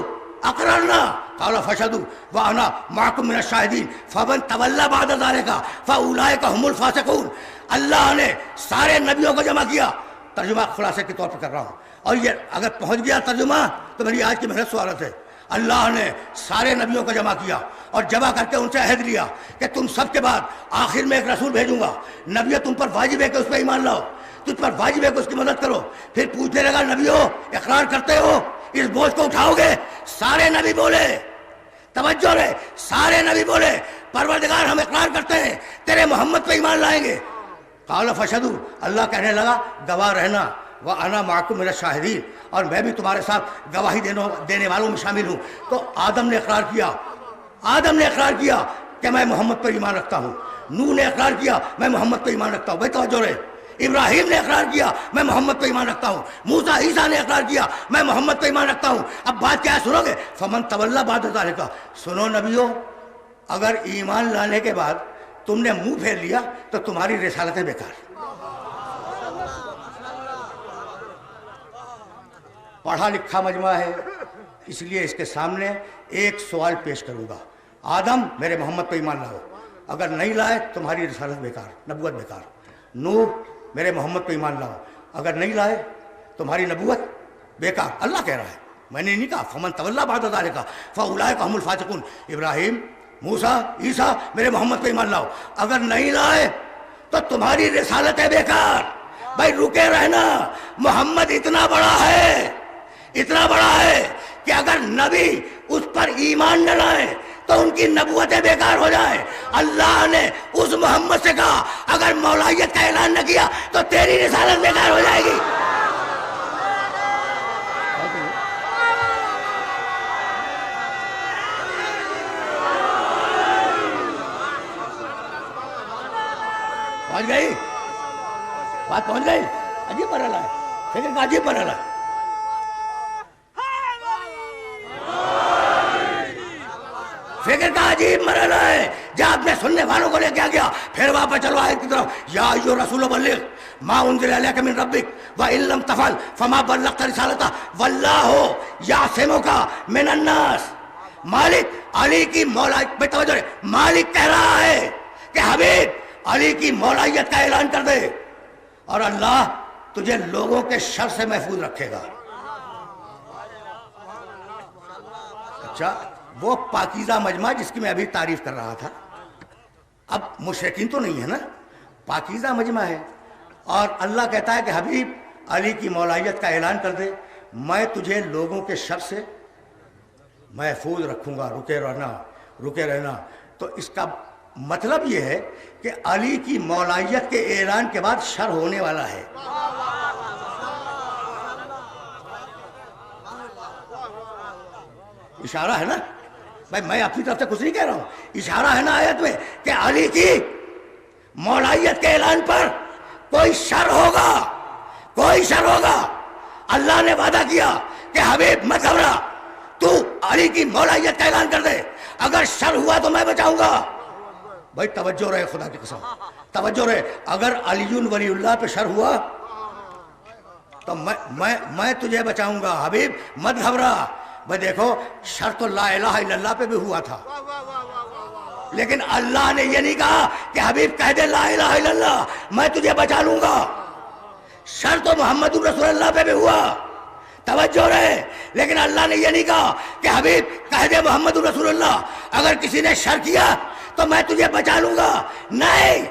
A: أَقْرَرْنَا قَالَ فَاشْهَدُوا وَأَنَا مَعَكُمْ مِنَ الشَّاهِدِينَ فَمَن تَوَلَّىٰ بَعْدَ ذَٰلِكَ فَأُولَٰئِكَ هُمُ الْفَاسِقُونَ. اللہ نے سارے نبیوں کو جمع کیا, ترجمہ خلاصے کے طور پر کر رہا ہوں، اور یہ اگر پہنچ گیا ترجمہ تو میری آج کی محنت سوالت ہے۔ اللہ نے سارے نبیوں کو جمع کیا اور جمع کر کے ان سے عہد لیا کہ تم سب کے بعد آخر میں ایک رسول بھیجوں گا، نبیوں تم پر واجب ہے کہ اس پہ ایمان لاؤ، تجھ پر واجب ہے کہ اس کی مدد کرو۔ پھر پوچھنے لگا نبیوں اقرار کرتے ہو اس بوجھ کو اٹھاؤ گے؟ سارے نبی بولے، توجہ رہے، سارے نبی بولے پروردگار ہم اقرار کرتے ہیں، تیرے محمد پہ ایمان لائیں گے۔ قال فشہدوا، اللہ کہنے لگا گواہ رہنا، وَأَنَا مَعَكُم مِّنَ الشَّاهِدِينَ، اور میں بھی تمہارے ساتھ گواہی دینے والوں میں شامل ہوں۔ تو آدم نے اقرار کیا کہ میں محمد پر ایمان رکھتا ہوں، نوح نے اقرار کیا میں محمد پر ایمان رکھتا ہوں، بھائی توجہ رہے، ابراہیم نے اقرار کیا میں محمد پر ایمان رکھتا ہوں، موسیٰ عیسیٰ نے اقرار کیا میں محمد پر ایمان رکھتا ہوں۔ اب بات کیا ہے سنو گے؟ فمن تولیٰ بعد ذلک، سنو نبیوں، اگر ایمان لانے کے بعد تم نے منہ پھیر لیا تو تمہاری رسالتیں بیکار۔ پڑھا لکھا مجمع ہے، اس لیے اس کے سامنے ایک سوال پیش کروں گا۔ آدم میرے محمد پہ ایمان لاؤ، اگر نہیں لائے تمہاری رسالت بیکار، نبوت بیکار۔ نوح میرے محمد پہ ایمان لاؤ، اگر نہیں لائے تمہاری نبوت بیکار۔ اللہ کہہ رہا ہے، میں نے نہیں کہا۔ فمن تولیٰ بعد ذلک فاولئک هم الفاسقون، ابراہیم، موسیٰ، عیسیٰ میرے محمد پہ ایمان لاؤ، اگر نہیں لائے تو تمہاری رسالتیں بیکار۔ بھائی رکے رہنا، محمد اتنا بڑا ہے کہ اگر نبی اس پر ایمان نہ لائے تو ان کی نبوتیں بیکار ہو جائیں۔ اللہ نے اس محمد سے کہا اگر مولائیت کا اعلان نہ کیا تو تیری رسالت بیکار ہو جائے گی۔ پہنچ گئی بات، پہنچ گئی؟ عجیب مرحلہ ہے، فکر کا عجیب مرحلہ ہے۔ فکر کا عجیب مرحلہ ہے جہاں اپنے سننے والوں کو لے کے آ گیا۔ پھر واپس چلو آیت کی طرف، یا ایھا الرسول بلغ ما انزل الیک من ربک وان لم تفعل فما بلغت رسالتہ واللہ یعصمک من الناس۔ مالک علی کی مولائیت، بے توجہ، مالک کہہ رہا ہے کہ حبیب علی کی مولائیت کا اعلان کر دے اور اللہ تجھے لوگوں کے شر سے محفوظ رکھے گا۔ اچھا، وہ پاکیزہ مجمع جس کی میں ابھی تعریف کر رہا تھا، اب مشرکین تو نہیں ہے نا، پاکیزہ مجمع ہے، اور اللہ کہتا ہے کہ حبیب علی کی مولائیت کا اعلان کر دے، میں تجھے لوگوں کے شر سے محفوظ رکھوں گا، رکے رہنا۔ تو اس کا مطلب یہ ہے کہ علی کی مولائیت کے اعلان کے بعد شر ہونے والا ہے۔ اشارہ ہے نا بھائی، میں اپنی طرف سے کچھ نہیں کہہ رہا ہوں، اشارہ ہے نا آیت میں کہ علی کی مولائیت کے اعلان پر کوئی شر ہوگا۔ اللہ نے وعدہ کیا کہ حبیب مت گھبرا، تو علی کی مولائیت کا اعلان کر دے، اگر شر ہوا تو میں بچاؤں گا۔ بھائی توجہ رہے، خدا کی قسم توجہ رہے، اگر علی ولی اللہ پہ شر ہوا تو میں تجھے بچاؤں گا، حبیب مت گھبرا۔ بھائی دیکھو، شر تو لا الہ الا اللہ پہ بھی ہوا تھا، لیکن اللہ نے یہ نہیں کہا کہ حبیب کہہ دے لا الہ الا اللہ میں تجھے بچا لوں گا۔ شر تو محمد رسول اللہ پہ بھی ہوا، توجہ رہے، لیکن اللہ نے یہ نہیں کہا کہ حبیب کہہ دے محمد رسول اللہ اگر کسی نے شر کیا تو میں تجھے بچا لوں گا۔ نہیں،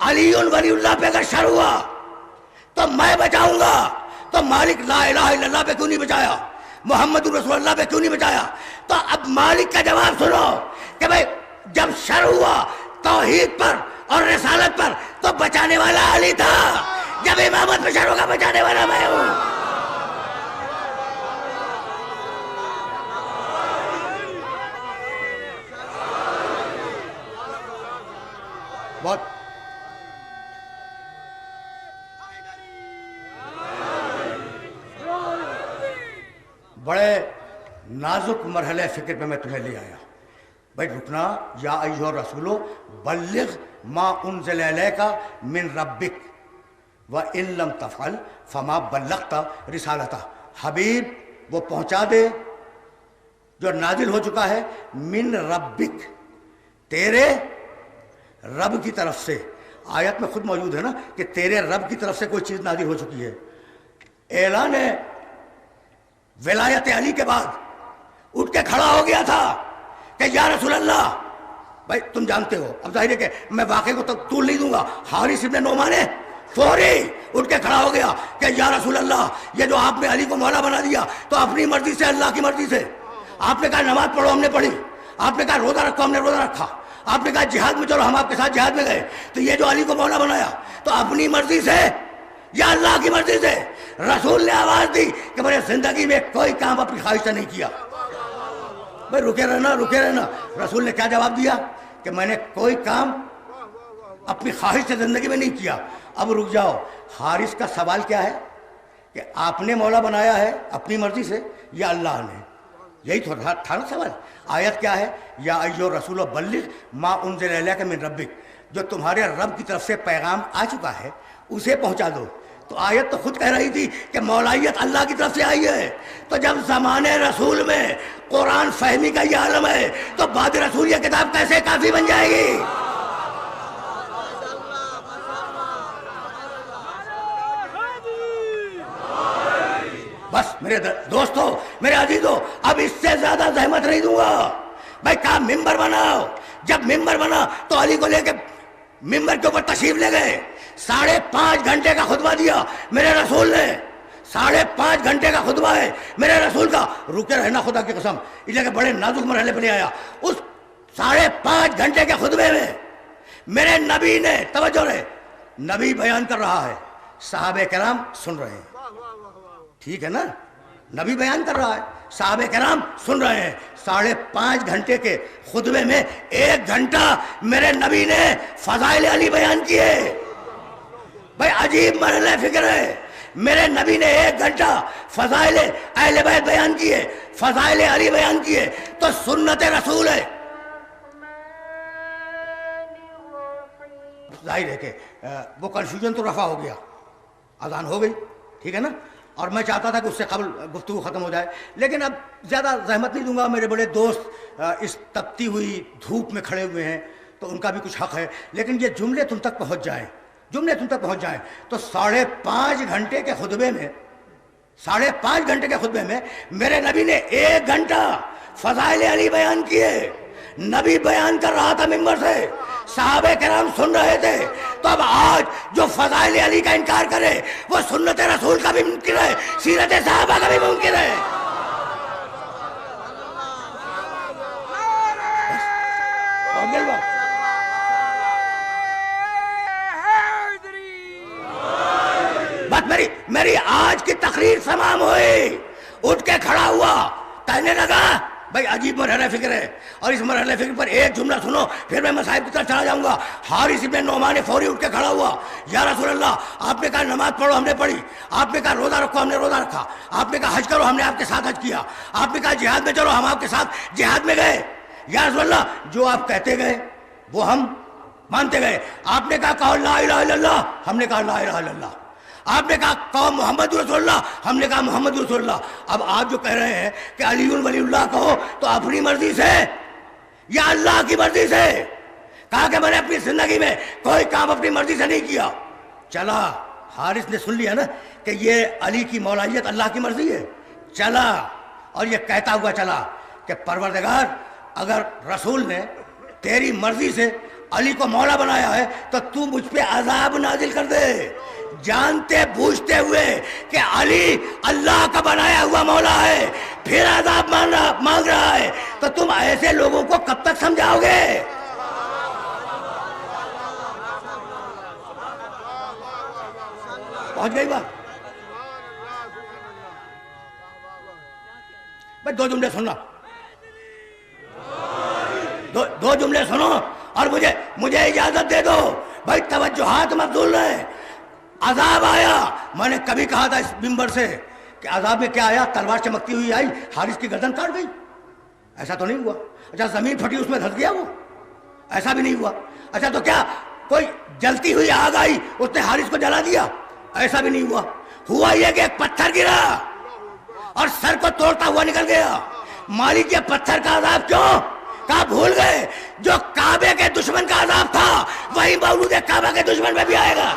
A: علی ولی اللہ پہ اگر شر ہوا تو میں بچاؤں گا۔ تو مالک لا الہ الا اللہ پہ کیوں نہیں بچایا؟ محمد رسول اللہ پہ کیوں نہیں بچایا؟ تو اب مالک کا جواب سنو کہ بھئی جب شر ہوا توحید پر اور رسالت پر تو بچانے والا علی تھا، جب امامت پہ شر ہوگا بچانے والا میں ہوں۔ بہت بڑے نازک مرحلے فکر پہ میں تمہیں لے آیا۔ بھائی رکنا، یا ایھا الرسول بلغ ما انزل الیک من ربک وان لم تفعل فما بلغت رسالتہ۔ حبیب وہ پہنچا دے جو نازل ہو چکا ہے من ربک، تیرے رب کی طرف سے۔ آیت میں خود موجود ہے نا کہ تیرے رب کی طرف سے کوئی چیز نازل ہو چکی ہے۔ اعلان ولایت علی کے بعد اٹھ کے کھڑا ہو گیا تھا کہ یا رسول اللہ. بھائی تم جانتے ہو، اب ظاہر ہے کہ میں واقعے کو تو طول نہیں دوں گا. حارث ابن نعمان نے فوری اٹھ کے کھڑا ہو گیا کہ یا رسول اللہ، یہ جو آپ نے علی کو مولا بنا دیا تو اپنی مرضی سے، اللہ کی مرضی سے. آپ نے کہا نماز پڑھو، ہم نے پڑھی. آپ نے کہا روزہ رکھو، ہم نے روزہ رکھا. آپ نے کہا جہاد میں چلو، ہم آپ کے ساتھ جہاد میں گئے. تو یہ جو علی کو مولا بنایا تو اپنی مرضی سے یا اللہ کی مرضی سے؟ رسول نے آواز دی کہ میں نے زندگی میں کوئی کام اپنی خواہش سے نہیں کیا. بھائی رکے رہنا، رکے رہنا. رسول نے کیا جواب دیا کہ میں نے کوئی کام اپنی خواہش سے زندگی میں نہیں کیا. اب رک جاؤ، حارث کا سوال کیا ہے کہ آپ نے مولا بنایا ہے اپنی مرضی سے یا اللہ نے؟ یہی تھا نا سوال. آیت کیا ہے؟ یا ایھا الرسول بلغ ما انزل الیک من ربک، جو تمہارے رب کی طرف سے پیغام آ چکا ہے اسے پہنچا دو. تو آیت تو خود کہہ رہی تھی کہ مولائیت اللہ کی طرف سے آئی ہے. تو جب زمانے رسول میں قرآن فہمی کا یہ عالم ہے تو بعد رسول یہ کتاب کیسے کافی بن جائے گی؟ بس میرے دوستو، میرے عزیزو، اب اس سے زیادہ زحمت نہیں دوں گا. بھائی کہا ممبر بناؤ. جب ممبر بنا تو علی کو لے کے ممبر کے اوپر تشریف لے گئے. 5.5 گھنٹے کا خطبہ دیا میرے رسول نے. 5.5 گھنٹے کا خطبہ ہے میرے رسول کا. رکے رہنا خدا کی قسم، اس لیے کہ بڑے نازک مرحلے پہ نہیں آیا. اس 5.5 گھنٹے کے خطبے میں میرے نبی نے، توجہ رہے، نبی بیان کر رہا ہے، صحابہ کرام سن رہے ہیں. ٹھیک ہے نا؟ نبی بیان کر رہا ہے، صحابہ کرام سن رہے ہیں. 5.5 گھنٹے کے خطبے میں 1 گھنٹہ میرے نبی نے فضائل علی بیان کیے. بھائی عجیب مرحلہ فکر ہے. میرے نبی نے 1 گھنٹہ فضائل اہل بیت بیان کیے، فضائل علی بیان کیے. تو سنت رسول ہے. ظاہر ہے کہ وہ کنفیوژن تو رفع ہو گیا، اذان ہو گئی، ٹھیک ہے نا؟ اور میں چاہتا تھا کہ اس سے قبل گفتگو ختم ہو جائے، لیکن اب زیادہ زحمت نہیں دوں گا. میرے بڑے دوست اس تپتی ہوئی دھوپ میں کھڑے ہوئے ہیں تو ان کا بھی کچھ حق ہے. لیکن یہ جملے تم تک پہنچ جائیں، جملے تم تک پہنچ جائیں. تو 5.5 گھنٹے کے خطبے میں، 5.5 گھنٹے کے خطبے میں میرے نبی نے 1 گھنٹہ فضائل علی بیان کیے. نبی بیان کر رہا تھا ممبر سے، صحابہ کرام سن رہے تھے. تو اب آج جو فضائل علی کا انکار کرے وہ سنت رسول کا بھی ممکن ہے، سیرت صحابہ کا بھی ممکن ہے. بس میری آج کی تقریر تمام ہوئی. اٹھ کے کھڑا ہوا، کہنے لگا بھائی عجیب مرحلہ فکر ہے، اور اس مرحلہ فکر پر ایک جملہ سنو پھر میں مصائب کی طرف چلا جاؤں گا. حارث ابن نعمان نے فوری اٹھ کے کھڑا ہوا. یا رسول اللہ، آپ نے کہا نماز پڑھو، ہم نے پڑھی. آپ نے کہا روزہ رکھو، ہم نے روزہ رکھا. آپ نے کہا حج کرو، ہم نے آپ کے ساتھ حج کیا. آپ نے کہا جہاد میں چلو، ہم آپ کے ساتھ جہاد میں گئے. یا رسول اللہ، جو آپ کہتے گئے وہ ہم مانتے گئے. آپ نے کہا کہو لا الہ الا اللہ، ہم نے کہا لا الہ الا اللہ. آپ نے کہا کہو محمد رسول اللہ، ہم نے کہا محمد رسول اللہ. اب آپ جو کہہ رہے ہیں کہ علی ولی اللہ کہو تو اپنی مرضی سے یا اللہ کی مرضی سے؟ کہا کہ میں نے اپنی زندگی میں کوئی کام اپنی مرضی سے نہیں کیا. چلا حارث نے سن لیا نا کہ یہ علی کی مولائیت اللہ کی مرضی ہے. چلا اور یہ کہتا ہوا چلا کہ پروردگار، اگر رسول نے تیری مرضی سے علی کو مولا بنایا ہے تو تو مجھ پہ عذاب نازل کر دے، جانتے بوجھتے ہوئے کہ علی اللہ کا بنایا ہوا مولا ہے، پھر عذاب مانگ رہا ہے. تو تم ایسے لوگوں کو کب تک سمجھاؤ گے؟ پہنچ گئی بات؟ بھائی دو جملے سننا، دو جملے سنو اور مجھے اجازت دے دو. بھائی توجہات مبذول رہے. عذاب آیا، میں نے کبھی کہا تھا اس ممبر سے کہ عذاب میں کیا آیا؟ تلوار چمکتی ہوئی آئی، حارث کی گردن کاٹ گئی. ایسا تو نہیں ہوا. اچھا زمین پھٹی اس میں دھس گیا وہ؟ ایسا بھی نہیں ہوا. اچھا تو کیا کوئی جلتی ہوئی آگ آئی اس نے حارث کو جلا دیا؟ ایسا بھی نہیں ہوا. ہوا یہ کہ ایک پتھر گرا اور سر کو توڑتا ہوا نکل گیا. مالک یہ پتھر کا عذاب کیوں؟ کہا بھول گئے جو کعبے کے دشمن کا عذاب تھا وہی مولود کعبہ کے دشمن میں بھی آئے گا.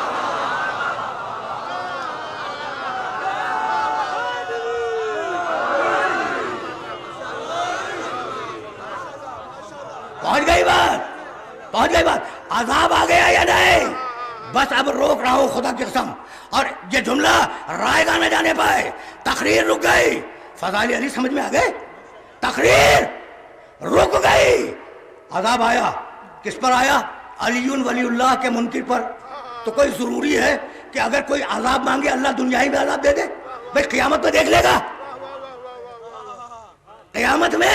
A: پہنچ گئی بات. عذاب آ گیا یا نہیں؟ بس اب روک رہا ہوں خدا کی قسم. اور یہ جملہ رائے گا نہ جانے پائے. تقریر رک گئی. فضائل علی سمجھ میں آ گئے؟ تقریر رک گئی. عذاب آیا. کس پر آیا؟ علی ولی اللہ کے منکر پر. تو کوئی ضروری ہے کہ اگر کوئی عذاب مانگے اللہ دنیا ہی میں عذاب دے دے؟ بھائی قیامت میں دیکھ لے گا. قیامت میں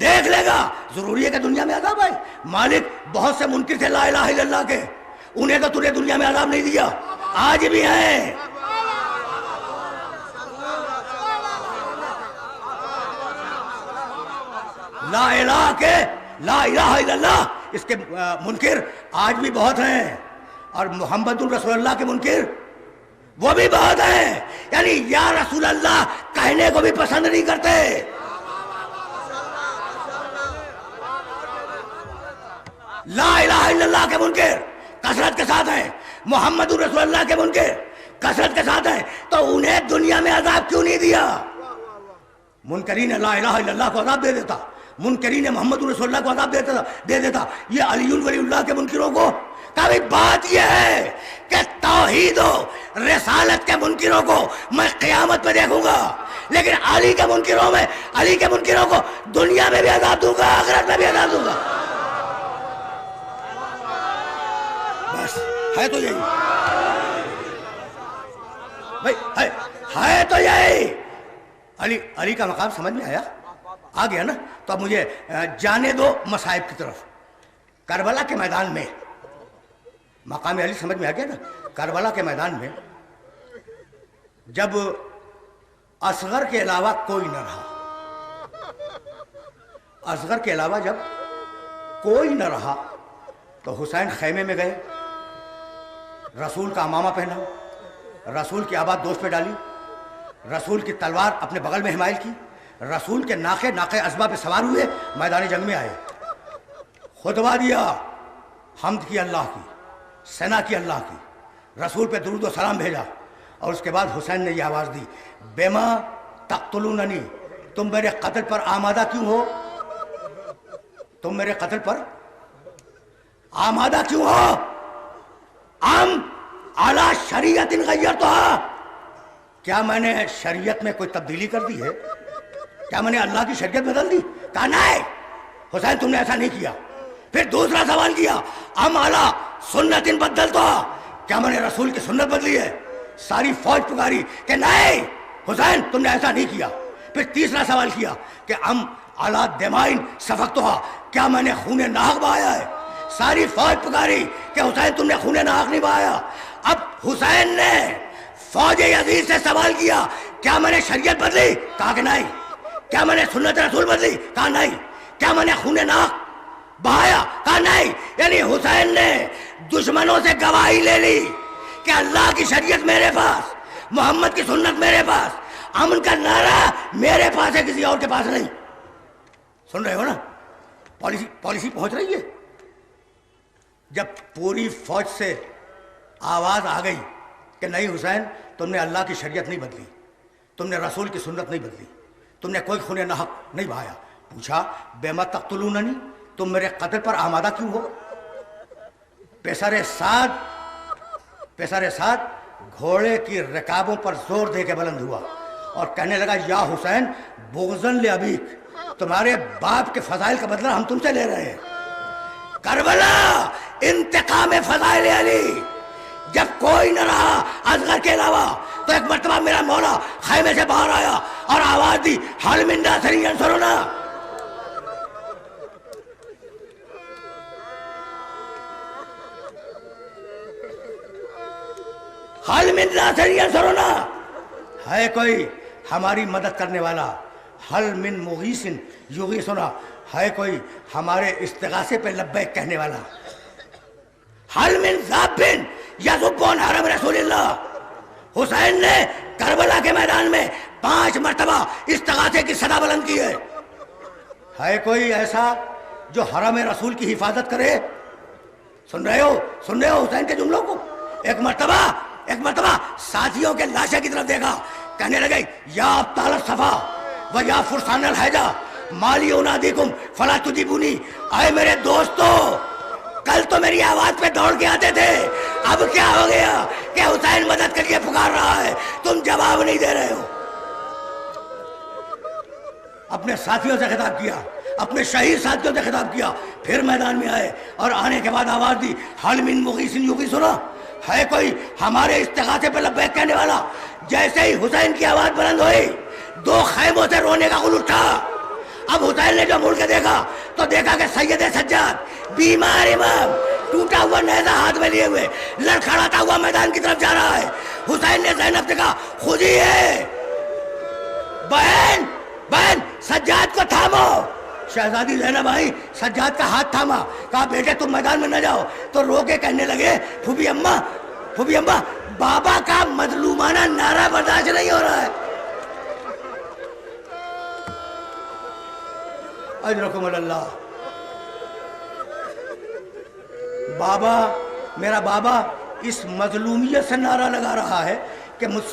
A: دیکھ لے گا. ضروری ہے کہ دنیا میں عذاب آئے. مالک بہت سے منکر تھے لا الہ الا اللہ کے, انہیں تو تُو نے دنیا میں عذاب نہیں دیا, آج بھی ہیں. لا الہ کے, لا الہ الا اللہ اس کے منکر آج بھی بہت ہیں. اور محمد الرسول اللہ کے منکر وہ بھی بہت ہیں. یعنی یا رسول اللہ کہنے کو بھی پسند نہیں کرتے. لا الہ الا اللہ کے منکر کثرت کے ساتھ ہیں, محمد الرسول اللہ کے منکر کثرت کے ساتھ ہیں. تو انہیں دنیا میں عذاب کیوں نہیں دیا؟ منکرین لا الہ الا اللہ کو عذاب دے دیتا, منکرین محمد الرسول اللہ کو عذاب دے دیتا. یہ علی ولی اللہ کے منکروں کو کبھی. بات یہ ہے کہ توحید و رسالت کے منکروں کو میں قیامت میں دیکھوں گا, لیکن علی کے منکروں میں, علی کے منکروں کو دنیا میں بھی عذاب دوں گا, آخرت میں بھی عذاب دوں گا. بس ہے تو یہی بھائی, ہے تو یہی. علی کا مقام سمجھ میں آ گیا نا؟ تو اب مجھے جانے دو مصائب کی طرف. کربلا کے میدان میں مقام علی سمجھ میں آ گیا نا؟ کربلا کے میدان میں جب اصغر کے علاوہ کوئی نہ رہا, اصغر کے علاوہ جب کوئی نہ رہا تو حسین خیمے میں گئے, رسول کا امامہ پہنا, رسول کی آباد دوش پہ ڈالی, رسول کی تلوار اپنے بغل میں حمایل کی, رسول کے ناقے ازبا پہ سوار ہوئے, میدان جنگ میں آئے, خطبہ دیا, حمد کی اللہ کی, ثنا کی اللہ کی, رسول پہ درود و سلام بھیجا. اور اس کے بعد حسین نے یہ آواز دی, بما تقتلوننی, تم میرے قتل پر آمادہ کیوں ہو؟ تم میرے قتل پر آمادہ کیوں ہو؟ ام علی شریعت غیرتھا, کیا میں نے شریعت میں کوئی تبدیلی کر دی ہے؟ کیا میں نے اللہ کی شریعت بدل دی؟ کہا نہیں حسین تم نے ایسا نہیں کیا. پھر دوسرا سوال کیا, ام علی سنت بدلتھا, کیا میں نے رسول کی سنت بدلی ہے؟ ساری فوج پکاری کہ نہیں حسین تم نے ایسا نہیں کیا. پھر تیسرا سوال کیا کہ ام علی دمائن سفکتھا, کیا میں نے خون ناحق بہایا ہے؟ ساری فوج پکاری کہ حسین تم نے خون ناحق نہیں بہایا. اب حسین نے فوج یزید سے سوال کیا, کیا میں نے شریعت بدلی؟ کہا کہ نہیں. کیا میں نے سنت رسول بدلی؟ کہا نہیں. کیا میں نے خون ناحق بہایا؟ کہا نہیں. یعنی حسین نے دشمنوں سے گواہی لے لی کہ اللہ کی شریعت میرے پاس, محمد کی سنت میرے پاس, امن کا نعرہ میرے پاس ہے, کسی اور کے پاس نہیں. سن رہے ہو نا؟ پالیسی پہنچ رہی ہے. جب پوری فوج سے آواز آ گئی کہ نہیں حسین تم نے اللہ کی شریعت نہیں بدلی, تم نے رسول کی سنت نہیں بدلی, تم نے کوئی خون ناحق نہیں بہایا. پوچھا بما تقتلوننی, تم میرے قتل پر آمادہ کیوں ہو؟ پیسر سعد گھوڑے کی رکابوں پر زور دے کے بلند ہوا اور کہنے لگا, یا حسین بغضاً لابیک, تمہارے باپ کے فضائل کا بدلہ ہم تم سے لے رہے ہیں. کربلا انتقام فضائل علی. جب کوئی نہ رہا اصغر کے علاوہ تو ایک مرتبہ میرا مولا خیمے سے باہر آیا اور آواز دی, حل من ناصر ینصرنا. حل من ناصر ینصرنا, ہے کوئی ہماری مدد کرنے والا؟ حل من مغیث یغیثنا, ہے کوئی ہمارے استغاثے پہ لبیک کہنے والا؟ حل من ذاب یذب عن حرم رسول اللہ. حسین نے کربلا کے میدان میں 5 مرتبہ استغاثے کی صدا بلند کی ہے. ہے کوئی ایسا جو حرم رسول کی حفاظت کرے؟ سن رہے ہو حسین کے جملوں کو؟ ایک مرتبہ ساتھیوں کے لاشے کی طرف دیکھا, کہنے لگے, یا ابطال الصفا و یا فرسان الحیجہ مالی انادیکم فلا تجیبونی, اے میرے دوستو میری آواز پہ دوڑ کے آتے تھے، اب کیا ہو گیا کہ حسین مدد کے لیے پکار رہا ہے، تم جواب نہیں دے رہے ہو۔ اپنے ساتھیوں سے خطاب کیا، اپنے شہید ساتھیوں سے خطاب کیا، پھر میدان میں آئے اور آنے کے بعد آواز دی، حل من مغیث یغیثنا، ہے کوئی ہمارے استغاثے پہ لبیک کہنے والا؟ جیسے ہی حسین کی آواز بلند ہوئی، دو خیموں سے رونے کا غل اٹھا۔ اب حسین نے جو مڑ کے دیکھا تو دیکھا کہ سید سجاد بیمار امام ٹوٹا ہوا نیزہ ہاتھ میں لیے ہوئے لڑکھڑاتا ہوا میدان کی طرف جا رہا ہے۔ حسین نے زینب سے کہا، خود ہی ہے، بہن بہن سجاد کو تھامو۔ شہزادی زینب آئی، سجاد کا ہاتھ تھاما، کہا بیٹے تم میدان میں نہ جاؤ، تو رو کے کہنے لگے، پھوپھی اماں بابا کا مظلومانہ نعرہ برداشت نہیں ہو رہا ہے۔ اجرکم اللہ، بابا، میرا بابا اس مظلومیت سے نعرہ لگا رہا ہے کہ مجھ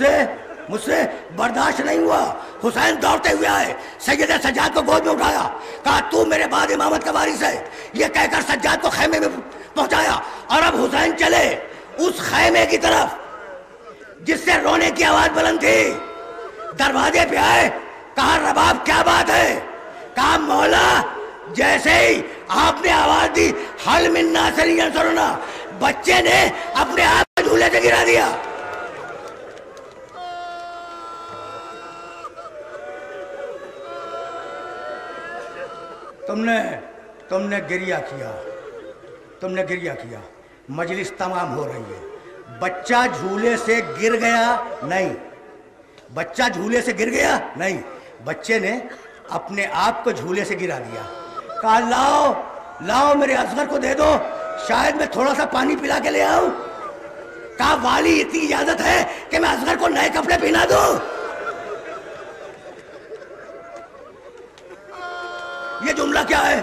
A: سے برداشت نہیں ہوا۔ حسین دوڑتے ہوئے آئے، سید سجاد کو گود میں اٹھایا، کہا تو میرے بعد امامت کا وارث ہے، یہ کہہ کر سجاد کو خیمے میں پہنچایا، اور اب حسین چلے اس خیمے کی طرف جس سے رونے کی آواز بلند تھی۔ دروازے پہ آئے، کہا رباب کیا بات ہے؟ کہا مولا، جیسے ہی آپ نے آواز دی حل من ناصر ینصرنا، بچے نے اپنے آپ جھولے سے گرا دیا۔ تم نے گریہ کیا، مجلس تمام ہو رہی ہے، بچہ جھولے سے گر گیا نہیں، بچے نے اپنے آپ کو جھولے سے گرا دیا۔ کہا لاؤ میرے اصغر کو دے دو، شاید میں تھوڑا سا پانی پلا کے لے آؤں۔ کہا والی اتنی اجازت ہے کہ میں اصغر کو نئے کپڑے پہنا دوں؟ یہ جملہ کیا ہے؟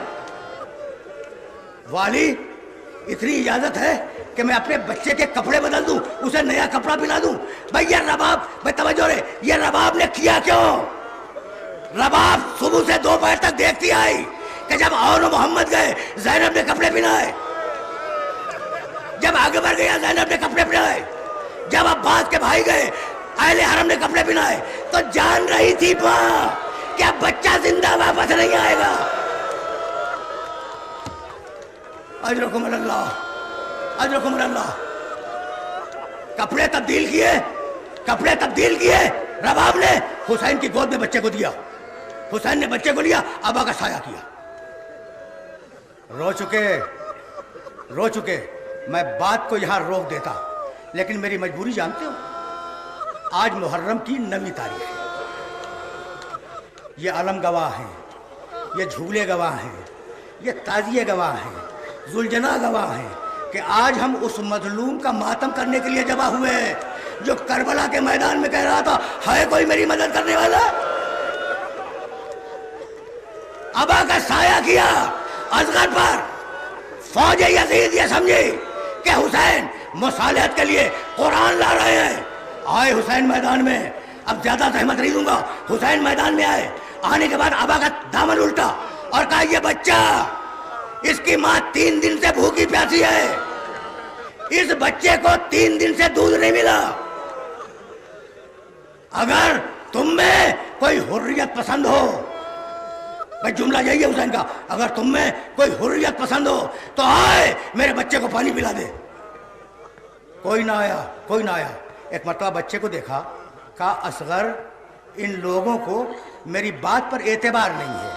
A: والی اتنی اجازت ہے کہ میں اپنے بچے کے کپڑے بدل دوں، اسے نیا کپڑا پہنا دوں؟ بھائی یہ رباب، بھائی توجہ رہے، یہ رباب نے کیا کیوں؟ رباب صبح سے دوپہر تک دیکھتی آئی کہ جب اور محمد گئے زینب نے کپڑے پہنائے، جب آگے بڑھ گیا زینب نے کپڑے پہنائے، جب عباس کے بھائی گئے اہل حرم نے کپڑے پہنائے، تو جان رہی تھی ماں کہ اب بچہ زندہ واپس نہیں آئے گا۔ اجرکم اللہ، کپڑے تبدیل کیے رباب نے، حسین کی گود میں بچے کو دیا، حسین نے بچے کو لیا، ابا کا سایہ کیا۔ رو چکے، میں بات کو یہاں روک دیتا، لیکن میری مجبوری جانتے ہو، آج محرم کی 9ویں تاریخ ہے، یہ علم گواہ ہیں، یہ جھولے گواہ ہیں، یہ تعزیے گواہ ہیں، ذوالجناح گواہ ہیں کہ آج ہم اس مظلوم کا ماتم کرنے کے لیے جمع ہوئے ہیں جو کربلا کے میدان میں کہہ رہا تھا، ہے کوئی میری مدد کرنے والا؟ ابا کا سایہ کیا اصغر پر۔ فوج یزید یہ سمجھی کہ حسین مصالحت کے لیے قرآن لا رہے ہیں۔ آئے حسین میدان میں، اب زیادہ زحمت نہیں دوں گا، حسین میدان میں آئے، آنے کے بعد ابا کا دامن الٹا اور کہا یہ بچہ، اس کی ماں 3 دن سے بھوکی پیاسی ہے، اس بچے کو 3 دن سے دودھ نہیں ملا، اگر تم میں کوئی حریت پسند ہو، بھائی جملہ یہی ہے حسین کا، اگر تم میں کوئی حریت پسند ہو تو آئے میرے بچے کو پانی پلا دے۔ کوئی نہ آیا۔ ایک مرتبہ بچے کو دیکھا، کہا اصغر، ان لوگوں کو میری بات پر اعتبار نہیں ہے،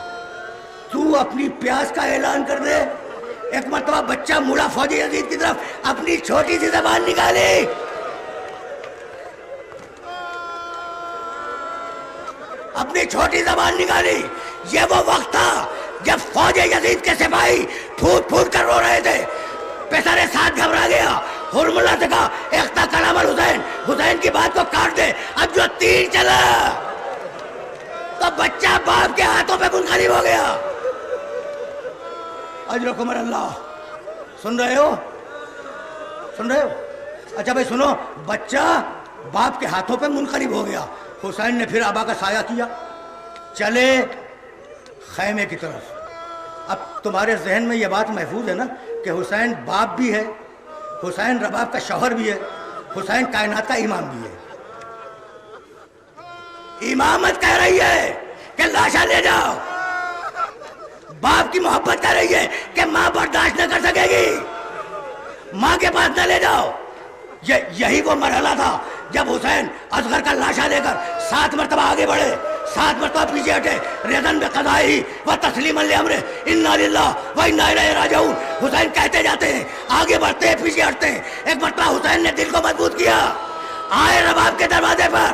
A: تو اپنی پیاس کا اعلان کر دے۔ ایک مرتبہ بچہ مڑا فوج یزید کی طرف، اپنی چھوٹی سی زبان نکالی، یہ وہ وقت تھا جب فوج یزید کے سپاہی پھوٹ پھوٹ کر رو رہے تھے۔ پسر ساتھ گھبرا گیا، حرملہ سے کہا اقطع کلام الحسین، حسین کی بات کو کاٹ دے، اب جو تیر چلا تو بچہ باپ کے ہاتھوں پہ منقلب ہو گیا۔ اجرکم اللہ، سن رہے ہو؟ اچھا بھائی سنو، بچہ باپ کے ہاتھوں پہ منقلب ہو گیا۔ حسین نے پھر ابا کا سایہ کیا، چلے خیمے کی طرف۔ اب تمہارے ذہن میں یہ بات محفوظ ہے نا کہ حسین باپ بھی ہے، حسین رباب کا شوہر بھی ہے، حسین کائنات کا امام بھی ہے۔ امامت کہہ رہی ہے کہ لاشا لے جاؤ، باپ کی محبت کہہ رہی ہے کہ ماں برداشت نہ کر سکے گی، ماں کے پاس نہ لے جاؤ۔ یہی وہ مرحلہ تھا جب حسین اصغر کا لاشا لے کر 7 مرتبہ آگے بڑھے، 7 مرتبہ پیچھے ہٹے، رضن بقضائہ و تسلیما لامرہ انا للہ و انا الیہ راجعون۔ حسین کہتے جاتے ہیں، آگے بڑھتے ہیں، پیچھے ہٹتے ہیں۔ ایک مرتبہ حسین نے دل کو مضبوط کیا، آئے رباب کے دروازے پر،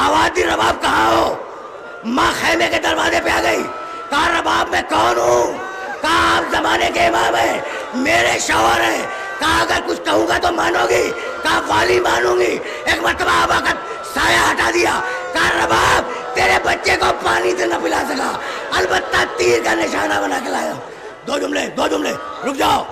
A: آواز دی رباب کہاں ہو؟ ماں خیمے کے دروازے پہ آ گئی، کہا رباب میں کون ہوں؟ کہا آپ زمانے کے امام ہیں، میرے شوہر ہیں۔ کہا اگر کچھ کہوں گا تو مانو گی؟ کہا والی مانوں گی۔ ایک مرتبہ آبا کا سایہ ہٹا دیا، کہا رباب تیرے بچے کو پانی سے نہ پلا سکا، البتہ تیر کا نشانہ بنا کے لایا۔ 2 جملے، رک جاؤ۔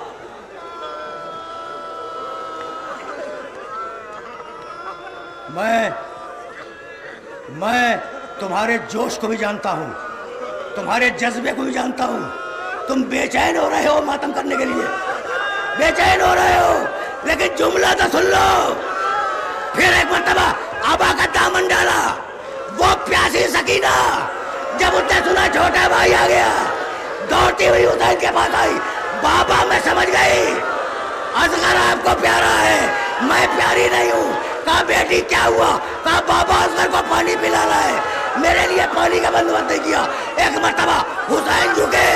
A: میں تمہارے جوش کو بھی جانتا ہوں، تمہارے جذبے کو بھی جانتا ہوں۔ تم بے چین ہو رہے ہو ماتم کرنے کے لیے، بے چین ہو رہے ہو، لیکن جملہ تو سن لو۔ پھر ایک مرتبہ آبا کا دامن ڈالا، وہ پیاسی سکینہ جب اس نے سنا چھوٹا بھائی آ گیا، دوڑتی ہوئی حسین کے پاس آئی، بابا میں سمجھ گئی اصغر آپ کو پیارا ہے، میں پیاری نہیں ہوں۔ کہا بیٹی کیا ہوا؟ کہا بابا اصغر کو پانی پلانا ہے، میرے لیے پانی کا بندوبست نہیں کیا۔ ایک مرتبہ حسین جھکے،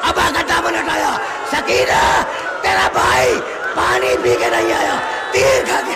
A: ابا کا دامن ہٹایا، سکینہ تیرا بھائی پانی پی کے نہیں آیا، تیر کھا کے